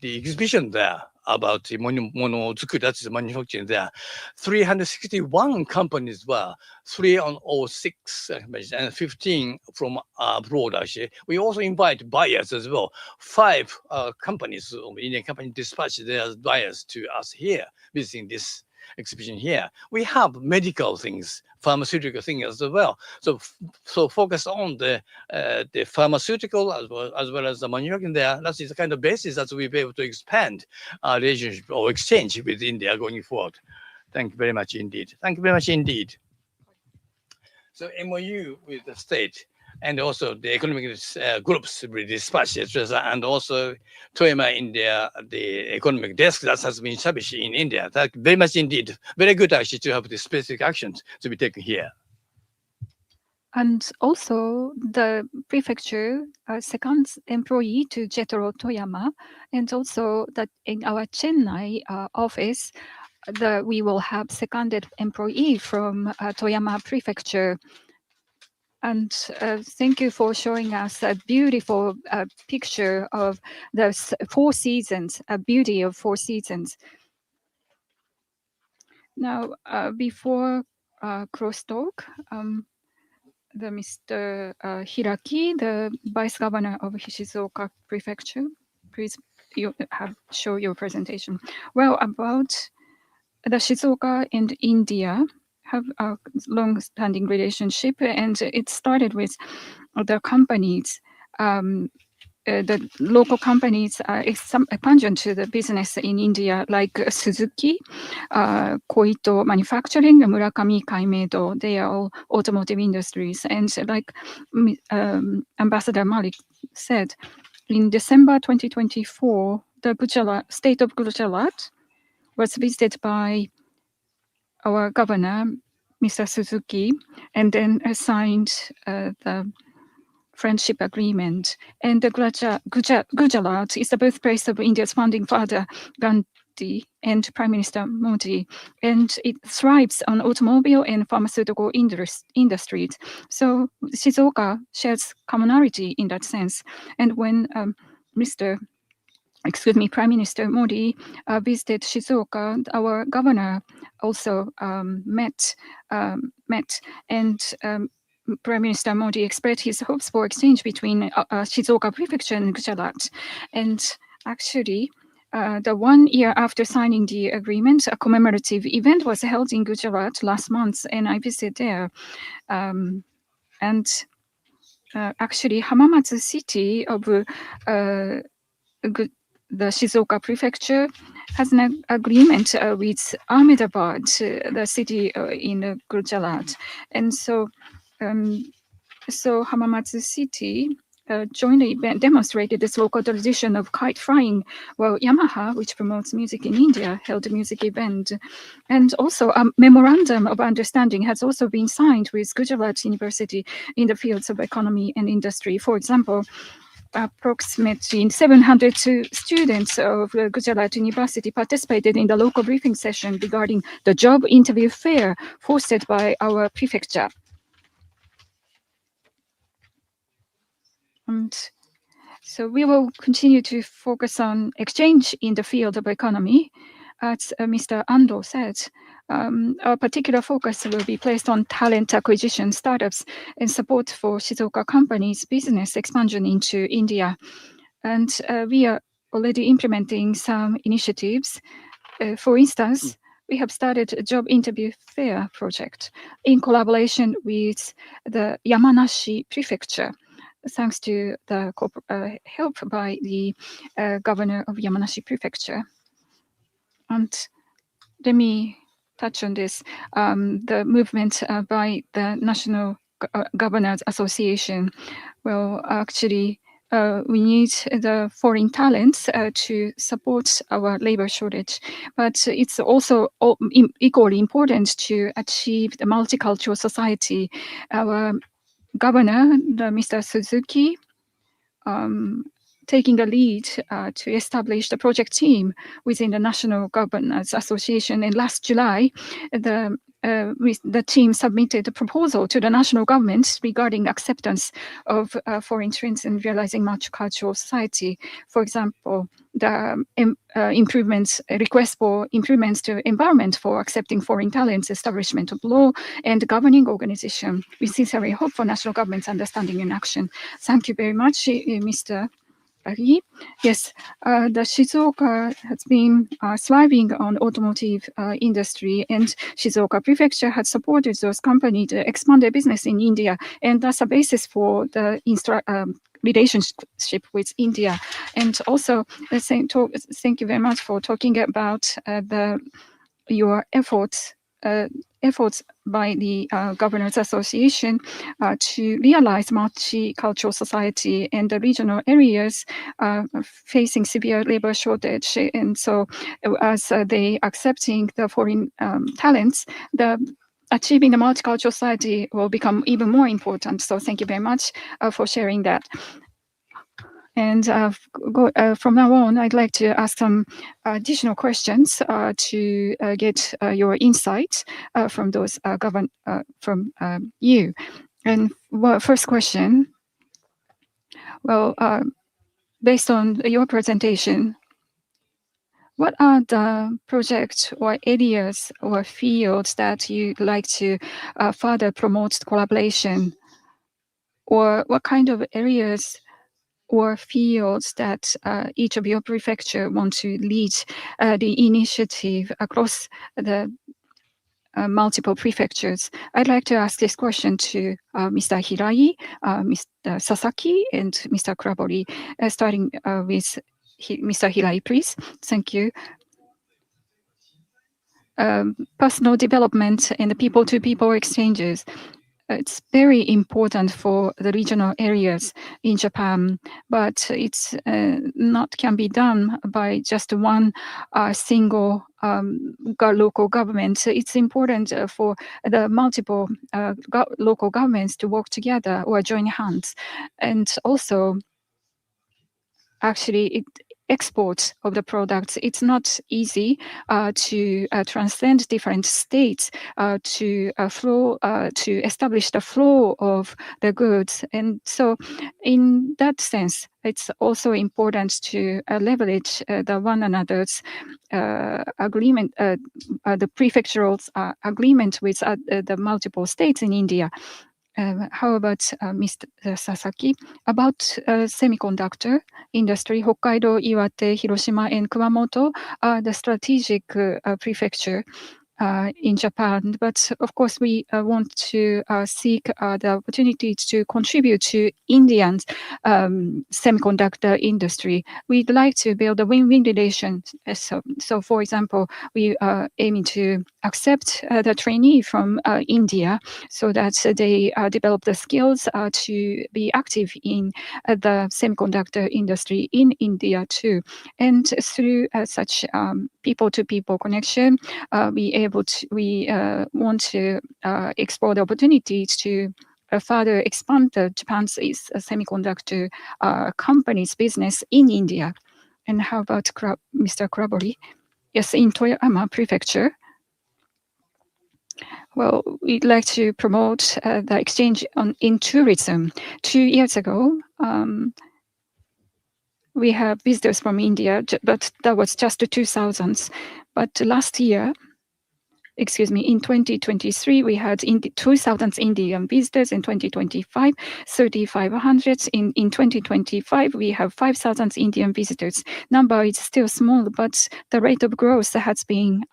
exhibition there about the monozukuri, that is manufacturing there. 361 companies were, 306 and 15 from abroad actually. We also invite buyers as well. 5 companies, Indian companies, dispatched their buyers to us here, visiting this exhibition here. We have medical things, pharmaceutical things as well. So focus on the pharmaceutical as well as the manufacturing there. That is the kind of basis that we'll be able to expand our relationship or exchange with India going forward. Thank you very much indeed. Thank you very much indeed. So MOU with the state and also the economic groups with dispatched, and also Toyama India, the economic desk that has been established in India. Thank you very much indeed. Very good actually to have the specific actions to be taken here. And also the prefecture, second employee to Jetro Toyama, and also that in our Chennai office, we will have seconded employee from Toyama prefecture. And thank you for showing us a beautiful picture of the 4 seasons, a beauty of 4 seasons. Now, before crosstalk, the Mr. Hiraki, the Vice Governor of Shizuoka Prefecture, please show your presentation. Well, about the Shizuoka and India have a long-standing relationship, and it started with the companies. The local companies are expansion to the business in India, like Suzuki, Koito Manufacturing, Murakami Kaimedo. They are all automotive industries. And like Ambassador Malik said, in December 2024, the state of Gujarat was visited by our governor, Mr. Suzuki, and then signed the friendship agreement. And the Gujarat is the birthplace of India's founding father, Modi and Prime Minister Modi, and it thrives on automobile and pharmaceutical industries. So Shizuoka shares commonality in that sense. And when Prime Minister Modi visited Shizuoka, our governor also met, and Prime Minister Modi expressed his hopes for exchange between Shizuoka Prefecture and Gujarat. And actually, the 1 year after signing the agreement, a commemorative event was held in Gujarat last month, and I visited there. Actually, Hamamatsu city of the Shizuoka Prefecture has an agreement with Ahmedabad, the city in Gujarat, and so Hamamatsu city jointly demonstrated this local tradition of kite flying, while Yamaha, which promotes music in India, held a music event. And also a memorandum of understanding has also been signed with Gujarat University in the fields of economy and industry. For example, approximately 700 students of Gujarat University participated in the local briefing session regarding the job interview fair hosted by our prefecture. And so we will continue to focus on exchange in the field of economy. As Mr. Ando said, our particular focus will be placed on talent acquisition, startups, and support for Shizuoka companies' business expansion into India. And we are already implementing some initiatives. For instance, we have started a job interview fair project in collaboration with the Yamanashi Prefecture, thanks to the help by the governor of Yamanashi Prefecture. And let me touch on this, the movement by the National Governors Association. Well, actually, we need the foreign talents to support our labor shortage, but it's also equally important to achieve the multicultural society. Our governor, Mr. Suzuki, taking the lead to establish the project team within the National Governors Association. And last July, the team submitted a proposal to the national government regarding acceptance of foreign trends and realizing multicultural society. For example, the request for improvements to environment for accepting foreign talents, establishment of law, and governing organization. We sincerely hope for national government's understanding and action. Thank you very much, Mr. Ari. Yes, the Shizuoka has been thriving on automotive industry, and Shizuoka Prefecture has supported those companies to expand their business in India, and that's a basis for the relationship with India. And also, thank you very much for talking about your efforts by the Governors Association to realize multicultural society in the regional areas facing severe labor shortage. And so as they accepting the foreign talents, achieving the multicultural society will become even more important. So thank you very much for sharing that. And from now on, I'd like to ask some additional questions to get your insights from those from you. And first question, well, based on your presentation, what are the projects or areas or fields that you'd like to further promote collaboration? Or what kind of areas or fields that each of your prefecture want to lead the initiative across the multiple prefectures? I'd like to ask this question to Mr. Hirai, Mr. Sasaki, and Mr. Kurabori, starting with Mr. Hirai, please. Thank you. Personal development and people-to-people exchanges. It's very important for the regional areas in Japan, but it's not can be done by just one single local government. It's important for the multiple local governments to work together or join hands. And also, actually, export of the products, it's not easy to transcend different states to establish the flow of the goods. And so in that sense, it's also important to leverage the one another's agreement, the prefectural agreement with the multiple states in India. How about Mr. Sasaki? About semiconductor industry, Hokkaido, Iwate, Hiroshima, and Kumamoto are the strategic prefecture in Japan. But of course, we want to seek the opportunity to contribute to India's semiconductor industry. We'd like to build a win-win relation. So, for example, we are aiming to accept the trainee from India so that they develop the skills to be active in the semiconductor industry in India too. And through such people-to-people connection, we want to explore the opportunities to further expand Japan's semiconductor company's business in India. And how about Mr. Kurabori? Yes, in Toyama Prefecture. Well, we'd like to promote the exchange in tourism. 2 years ago, we have visitors from India, but that was just the 2000s. But last year, in 2023, we had 2,000 Indian visitors. In 2025, 3,500. In 2025, we have 5,000 Indian visitors. Number is still small, but the rate of growth has been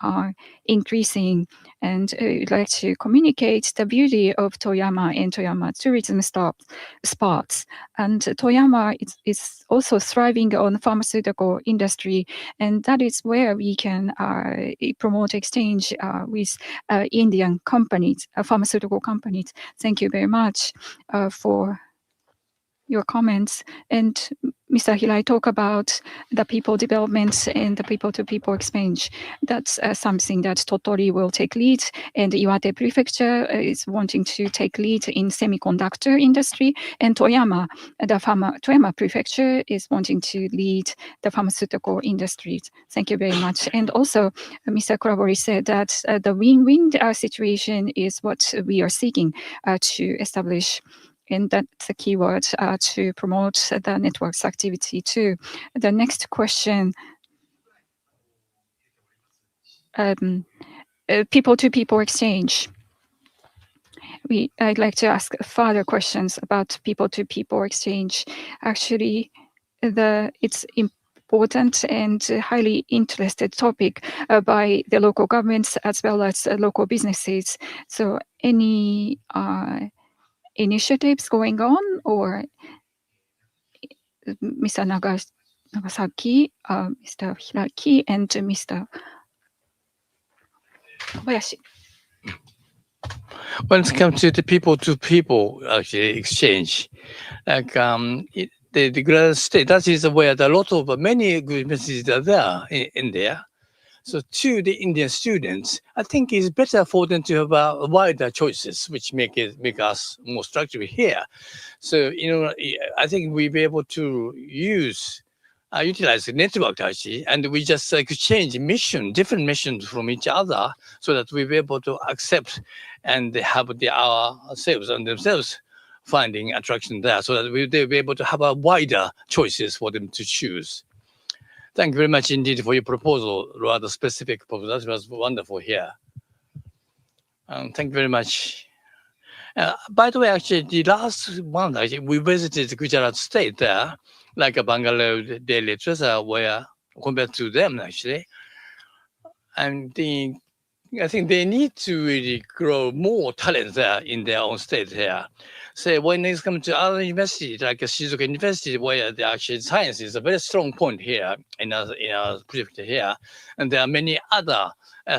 increasing. And we'd like to communicate the beauty of Toyama and Toyama tourism spots. And Toyama is also thriving on pharmaceutical industry, and that is where we can promote exchange with Indian companies, pharmaceutical companies. Thank you very much for your comments. And Mr. Hirai talked about the people development and the people-to-people exchange. That's something that Tottori will take lead, and Iwate Prefecture is wanting to take lead in semiconductor industry, and Toyama Prefecture is wanting to lead the pharmaceutical industries. Thank you very much. And also, Mr. Kurabori said that the win-win situation is what we are seeking to establish. And that's the key word to promote the network's activity too. The next question, people-to-people exchange. I'd like to ask further questions about people-to-people exchange. Actually, it's important and highly interested topic by the local governments as well as local businesses. So any initiatives going on, or Mr. Nagasaki, Mr. Hiraki, and Mr. Kobayashi? When it comes to the people-to-people actually exchange, like the Greater State, that is where a lot of many good businesses are there in there. So to the Indian students, I think it's better for them to have wider choices, which make us more structured here. So, I think we'll be able to utilize the network actually, and we just exchange different missions from each other, so that we'll be able to accept and have ourselves and themselves finding attraction there, so that they'll be able to have a wider choices for them to choose. Thank you very much indeed for your proposal, rather specific proposal. That was wonderful here. Thank you very much. By the way, actually, the last month, actually, we visited Gujarat State there, like a Bangalore, Delhi, where compared to them, actually. And I think they need to really grow more talent there in their own state here. So when it comes to other universities, like Shizuoka University, where the actual science is a very strong point here in our prefecture here, and there are many other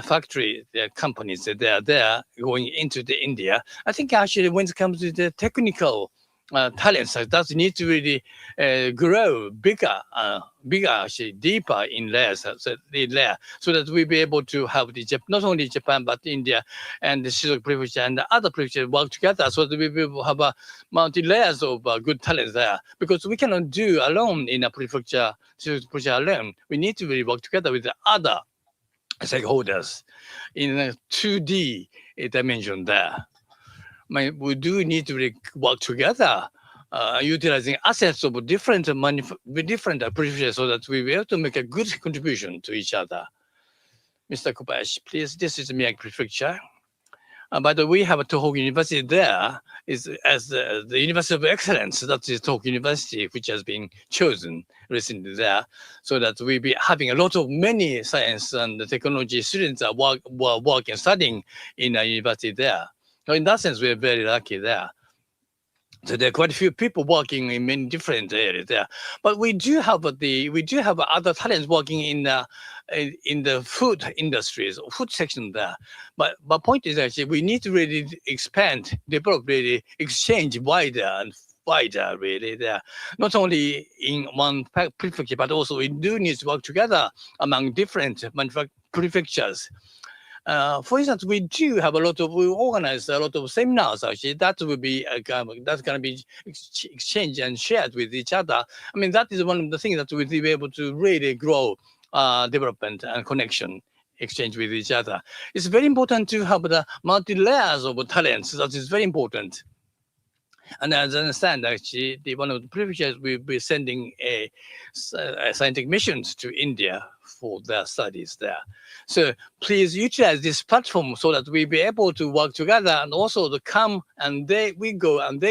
factory companies that they are there going into India. I think actually when it comes to the technical talents that need to really grow bigger, actually deeper in layers, so that we be able to have not only Japan but India and the Shizuoka Prefecture and the other prefectures work together, so that we will have a multi layers of good talents there. Because we cannot do alone in a prefecture, Shizuoka Prefecture alone. We need to really work together with the other stakeholders in a 2D dimension there. We do need to really work together, utilizing assets of different prefectures, so that we will be able to make a good contribution to each other. Mr. Kobayashi, please. This is Miyagi Prefecture. But we have a Tohoku University there, as the University of Excellence. That is Tohoku University, which has been chosen recently there, so that we be having a lot of many science and technology students are working, studying in a university there. So in that sense, we're very lucky there. So there are quite a few people working in many different areas there, but we do have other talents working in the food industries, food section there. But point is actually we need to really expand, develop, really exchange wider and wider really there. Not only in one prefecture, but also we do need to work together among different prefectures. For instance, we organize a lot of seminars actually that will be that's going to be exchanged and shared with each other. I mean, that is one of the things that we'll be able to really grow development and connection, exchange with each other. It's very important to have the multi layers of talents. That is very important. And as I understand, actually, one of the prefectures will be sending a scientific missions to India for their studies there. So please utilize this platform so that we be able to work together, and also to come and they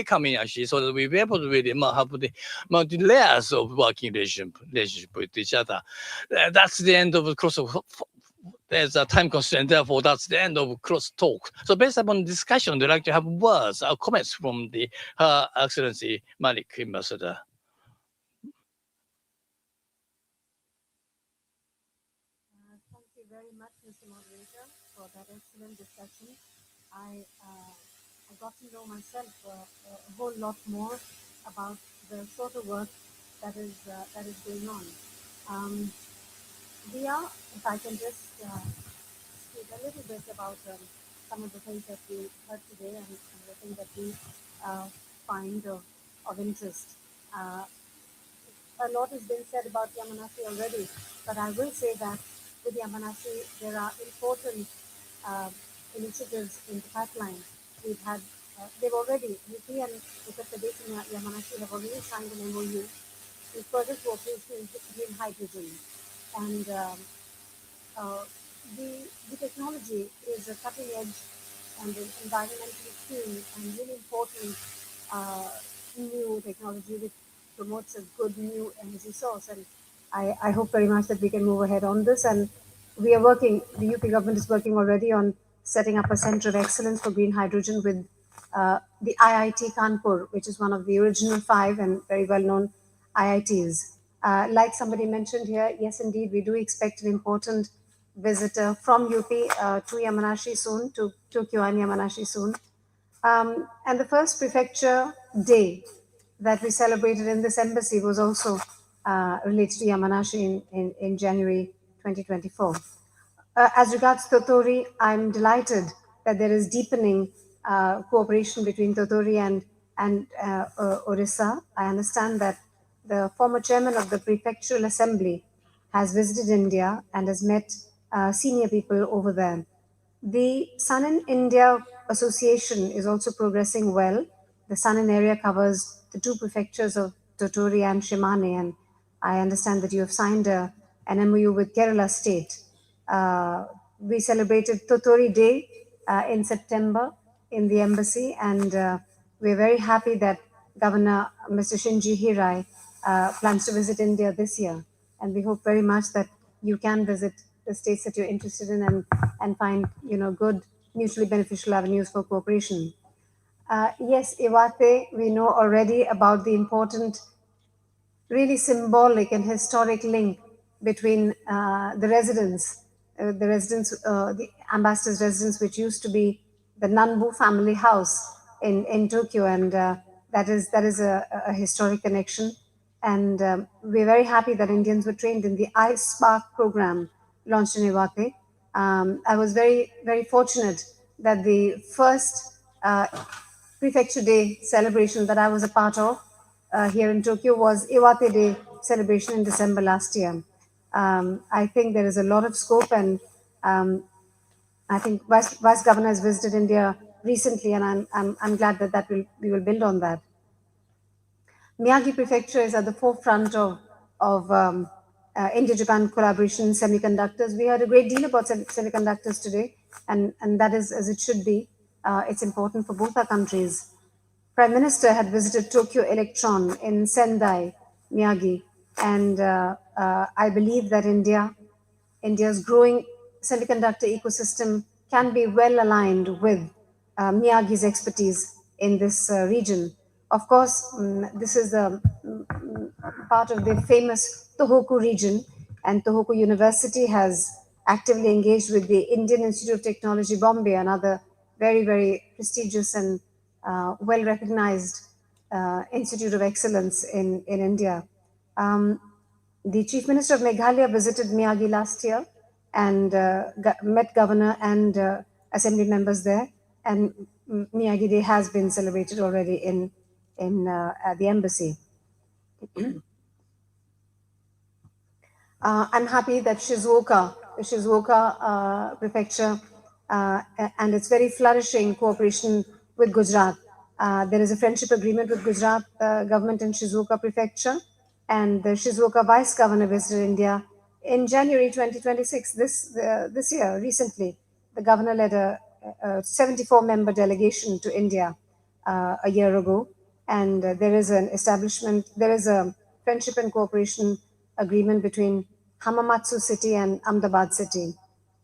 come in actually, so that we be able to really have the multi layers of working relationship with each other. That's the end of the cross of. There's a time constraint, therefore that's the end of cross talk. So based upon discussion, they'd like to have words or comments from Her Excellency Malik, Ambassador. Thank you very much, Mr. Moderator, for that excellent discussion. I got to know myself a whole lot more about the sort of work that is going on. If I can just speak a little bit about some of the things that we heard today and the things that we find of interest. A lot has been said about Yamanashi already, but I will say that with Yamanashi, there are important initiatives in the pipeline. We've had, they've already, UP and Uttar Pradesh and Yamanashi have already signed an MOU with further cooperation in green hydrogen. And the technology is a cutting edge and an environmentally clean and really important new technology which promotes a good new energy source. And I hope very much that we can move ahead on this. And we are working, the UP government is working already on setting up a center of excellence for green hydrogen with the IIT Kanpur, which is one of the original 5 and very well known IITs. Like somebody mentioned here, yes, indeed, we do expect an important visitor from UP to Yamanashi soon, to Tokyo and Yamanashi soon. And the first prefecture day that we celebrated in this embassy was also related to Yamanashi in January 2024. As regards Tottori, I'm delighted that there is deepening cooperation between Tottori and Orissa. I understand that the former chairman of the prefectural assembly has visited India and has met senior people over there. The Sun in India Association is also progressing well. The Sun in area covers the 2 prefectures of Tottori and Shimane, and I understand that you have signed an MOU with Kerala State. We celebrated Tottori Day in September in the embassy, and we're very happy that Governor Mr. Shinji Hirai plans to visit India this year. And we hope very much that you can visit the states that you're interested in and find, good mutually beneficial avenues for cooperation. Yes, Iwate, we know already about the important, really symbolic and historic link between the ambassador's residence, which used to be the Nanbu family house in Tokyo. And that is a historic connection. And we're very happy that Indians were trained in the iSpark program launched in Iwate. I was very, very fortunate that the first Prefecture Day celebration that I was a part of here in Tokyo was Iwate Day celebration in December last year. I think there is a lot of scope, and I think Vice Governor has visited India recently, and I'm glad that we will build on that. Miyagi Prefecture is at the forefront of India-Japan collaboration in semiconductors. We heard a great deal about semiconductors today, and that is as it should be. It's important for both our countries. Prime Minister had visited Tokyo Electron in Sendai, Miyagi, and I believe that India's growing semiconductor ecosystem can be well aligned with Miyagi's expertise in this region. Of course, this is the part of the famous Tohoku region, and Tohoku University has actively engaged with the Indian Institute of Technology, Bombay, another very, very prestigious and well recognized institute of excellence in India. The Chief Minister of Meghalaya visited Miyagi last year and met Governor and Assembly members there. And Miyagi Day has been celebrated already at the embassy. I'm happy that the Shizuoka prefecture, and its very flourishing cooperation with Gujarat. There is a friendship agreement with Gujarat government and Shizuoka prefecture, and the Shizuoka vice governor visited India in January 2026. This year, recently, the governor led a 74-member delegation to India a year ago, and there is a friendship and cooperation agreement between Hamamatsu city and Ahmedabad city.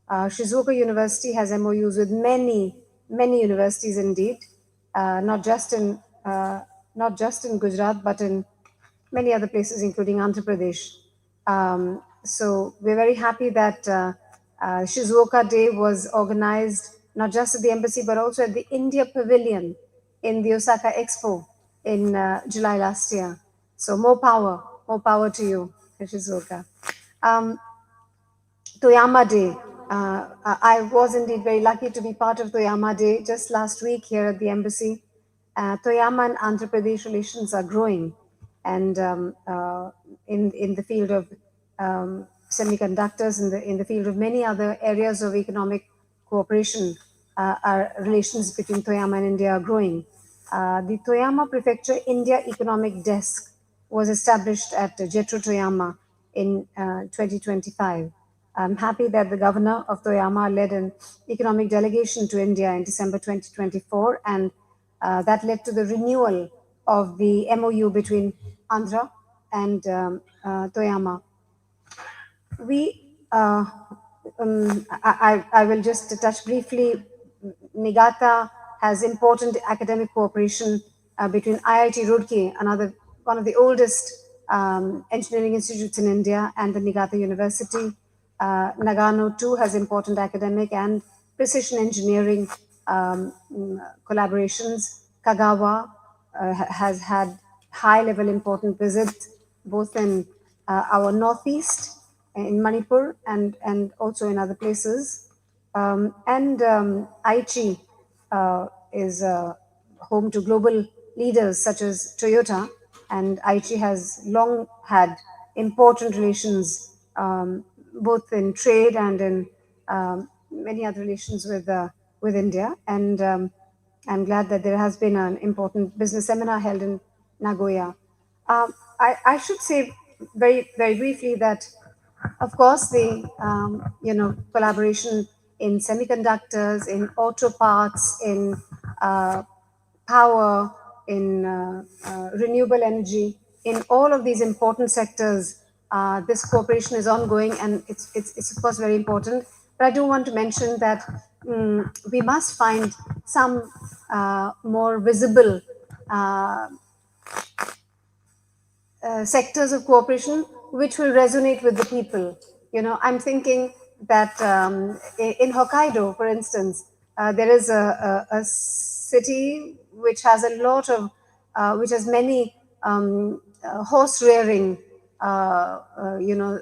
Shizuoka University has MOUs with many universities indeed, not just in Gujarat, but in many other places, including Andhra Pradesh. So we're very happy that Shizuoka Day was organized not just at the embassy, but also at the India Pavilion in the Osaka Expo in July last year. So more power to you, Shizuoka. Toyama Day. I was indeed very lucky to be part of Toyama Day just last week here at the embassy. Toyama and Andhra Pradesh relations are growing, and in the field of semiconductors, in the field of many other areas of economic cooperation, our relations between Toyama and India are growing. The Toyama Prefecture India Economic Desk was established at Jetro Toyama in 2025. I'm happy that the governor of Toyama led an economic delegation to India in December 2024, and that led to the renewal of the MOU between Andhra and Toyama. I will just touch briefly. Niigata has important academic cooperation between IIT Roorkee, one of the oldest engineering institutes in India, and the Niigata University. Nagano too has important academic and precision engineering collaborations. Kagawa has had high-level important visits both in our northeast, in Manipur, and also in other places. Aichi is home to global leaders such as Toyota, and Aichi has long had important relations both in trade and in many other relations with India. And I'm glad that there has been an important business seminar held in Nagoya. I should say very, very briefly that, of course, the collaboration in semiconductors, in auto parts, in power, in renewable energy, in all of these important sectors, this cooperation is ongoing, and it's of course very important. But I do want to mention that we must find some more visible sectors of cooperation which will resonate with the people. I'm thinking that in Hokkaido, for instance, there is a city which has a lot of which has many horse rearing,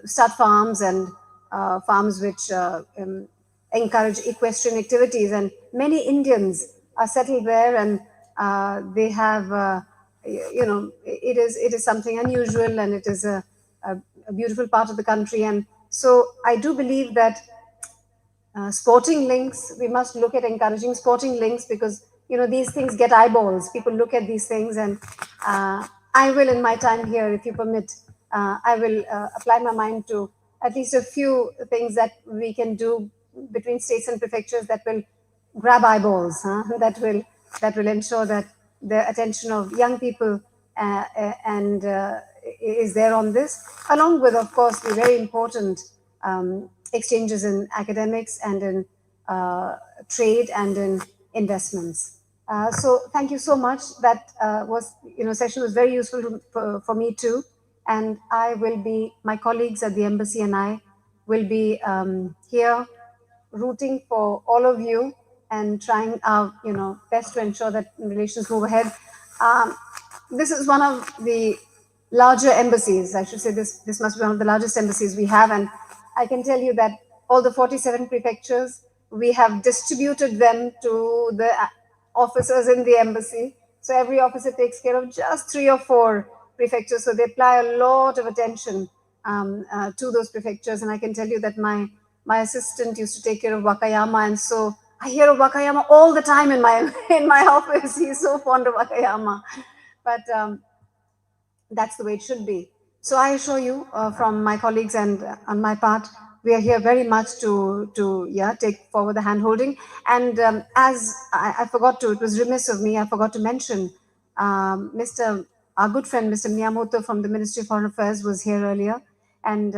stud farms and farms which encourage equestrian activities, and many Indians are settled there, and they have, it is something unusual, and it is a beautiful part of the country. And so I do believe that sporting links, we must look at encouraging sporting links, because these things get eyeballs. People look at these things, and I will, in my time here, if you permit, I will apply my mind to at least a few things that we can do between states and prefectures that will grab eyeballs, that will ensure that the attention of young people is there on this, along with, of course, the very important exchanges in academics and in trade and in investments. So thank you so much. That session was very useful for me too. And my colleagues at the embassy and I will be here rooting for all of you and trying our best to ensure that relations move ahead. This is one of the larger embassies. I should say this must be one of the largest embassies we have, and I can tell you that all the 47 prefectures, we have distributed them to the officers in the embassy. So every officer takes care of just 3 or 4 prefectures. So they apply a lot of attention to those prefectures. And I can tell you that my assistant used to take care of Wakayama, and so I hear of Wakayama all the time in my office. He's so fond of Wakayama, but that's the way it should be. So I assure you, from my colleagues and on my part, we are here very much to take forward the hand-holding. And as I forgot to, it was remiss of me, I forgot to mention, our good friend, Mr. Miyamoto from the Ministry of Foreign Affairs was here earlier. And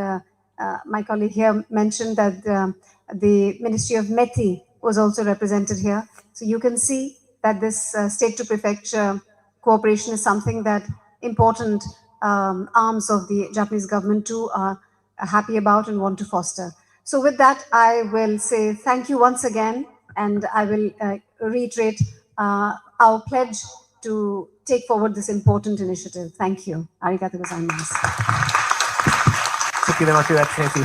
my colleague here mentioned that the Ministry of METI was also represented here. So you can see that this state to prefecture cooperation is something that important arms of the Japanese government too are happy about and want to foster. So with that, I will say thank you once again, and I will reiterate our pledge to take forward this important initiative. Thank you. Arigatou gozaimasu. Thank you very much, Your Excellency.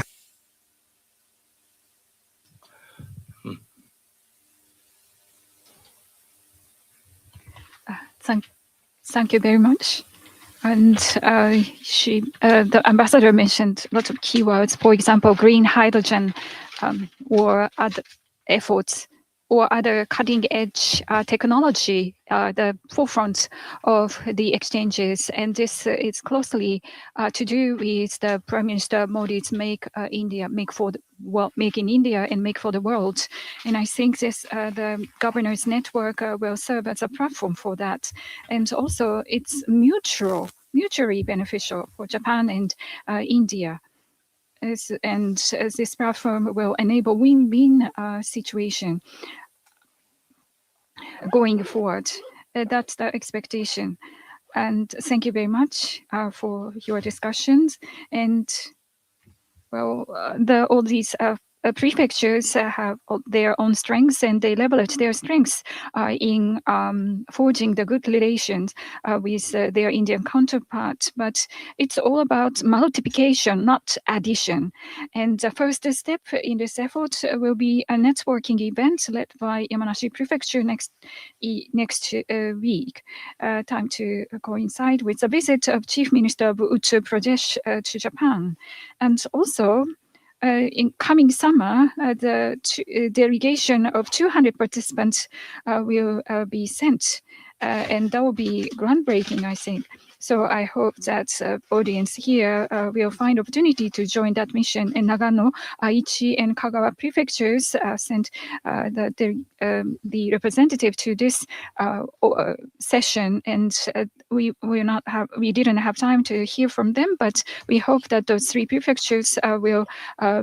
Thank you very much. And the ambassador mentioned lots of keywords, for example, green hydrogen, or other efforts, or other cutting-edge technology, the forefront of the exchanges. And this is closely to do with the Prime Minister Modi's Make in India and Make for the World. And I think this the governors network will serve as a platform for that. And also it's mutually beneficial for Japan and India. And this platform will enable win-win situation going forward. That's the expectation. And thank you very much for your discussions. And well, all these prefectures have their own strengths, and they leverage their strengths in forging the good relations with their Indian counterparts. But it's all about multiplication, not addition. And the first step in this effort will be a networking event led by Yamanashi Prefecture next week, time to coincide with the visit of Chief Minister of Uttar Pradesh to Japan. And also, in coming summer, the delegation of 200 participants will be sent, and that will be groundbreaking, I think. So I hope that audience here will find opportunity to join that mission. In Nagano, Aichi, and Kagawa prefectures sent the representative to this session, and we didn't have time to hear from them, but we hope that those 3 prefectures will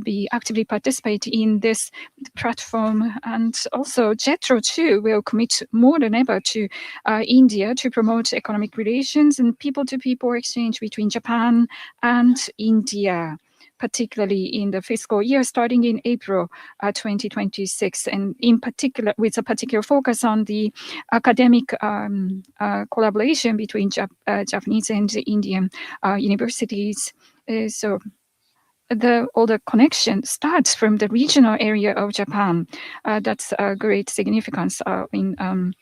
be actively participate in this platform. And also JETRO too will commit more than ever to India to promote economic relations and people-to-people exchange between Japan and India. particularly in the fiscal year starting in April 2026, and in particular with a particular focus on the academic collaboration between Japanese and Indian universities. So all the connection starts from the regional area of Japan. That's a great significance in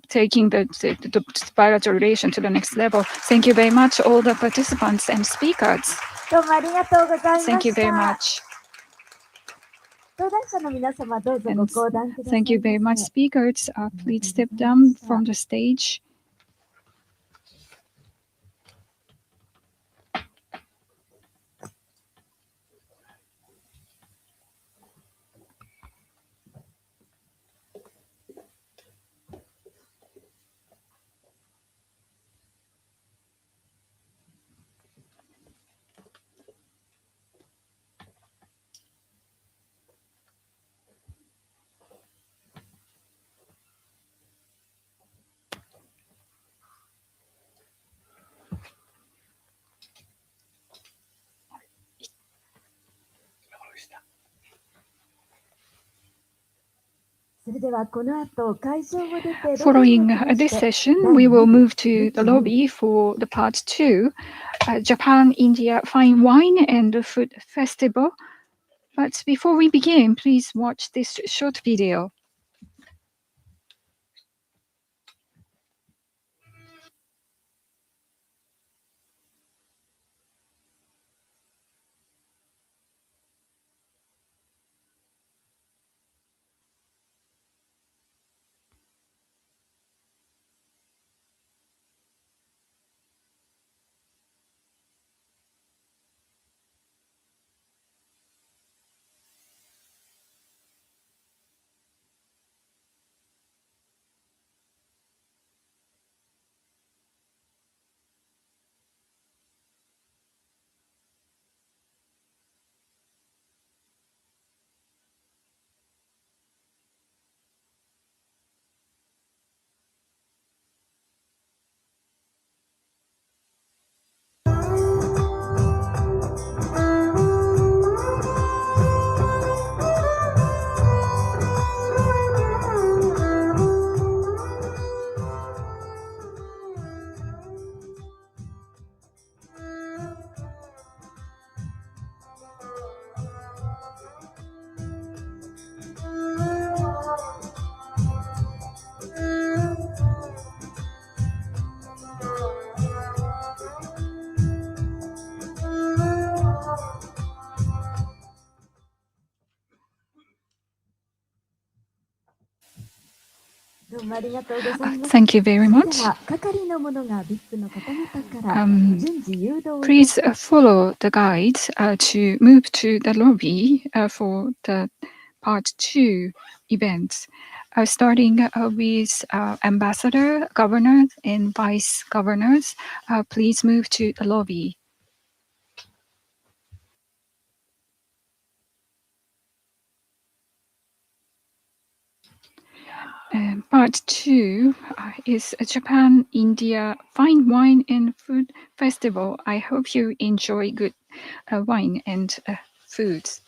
taking the bilateral relation to the next level. Thank you very much, all the participants and speakers. どうもありがとうございました。 Thank you very much. 登壇者の皆様どうぞご And 講談ください thank you very much, ませ。 speakers. Please step down from the stage. それではこの後会場を出て Following this session, we will move to the lobby for the part 2, Japan-India Fine Wine and Food Festival. But before we begin, please watch this short video. どうもありがとうございます。 Thank you very それ much. では係の者が VIP の方々から 順次誘導をいた Please します。 follow the guides to move to the lobby for the part 2 events. Starting with ambassador, governors, and vice governors, please move to the lobby. Part 2 is a Japan-India Fine Wine and Food Festival. I hope you enjoy good wine and foods.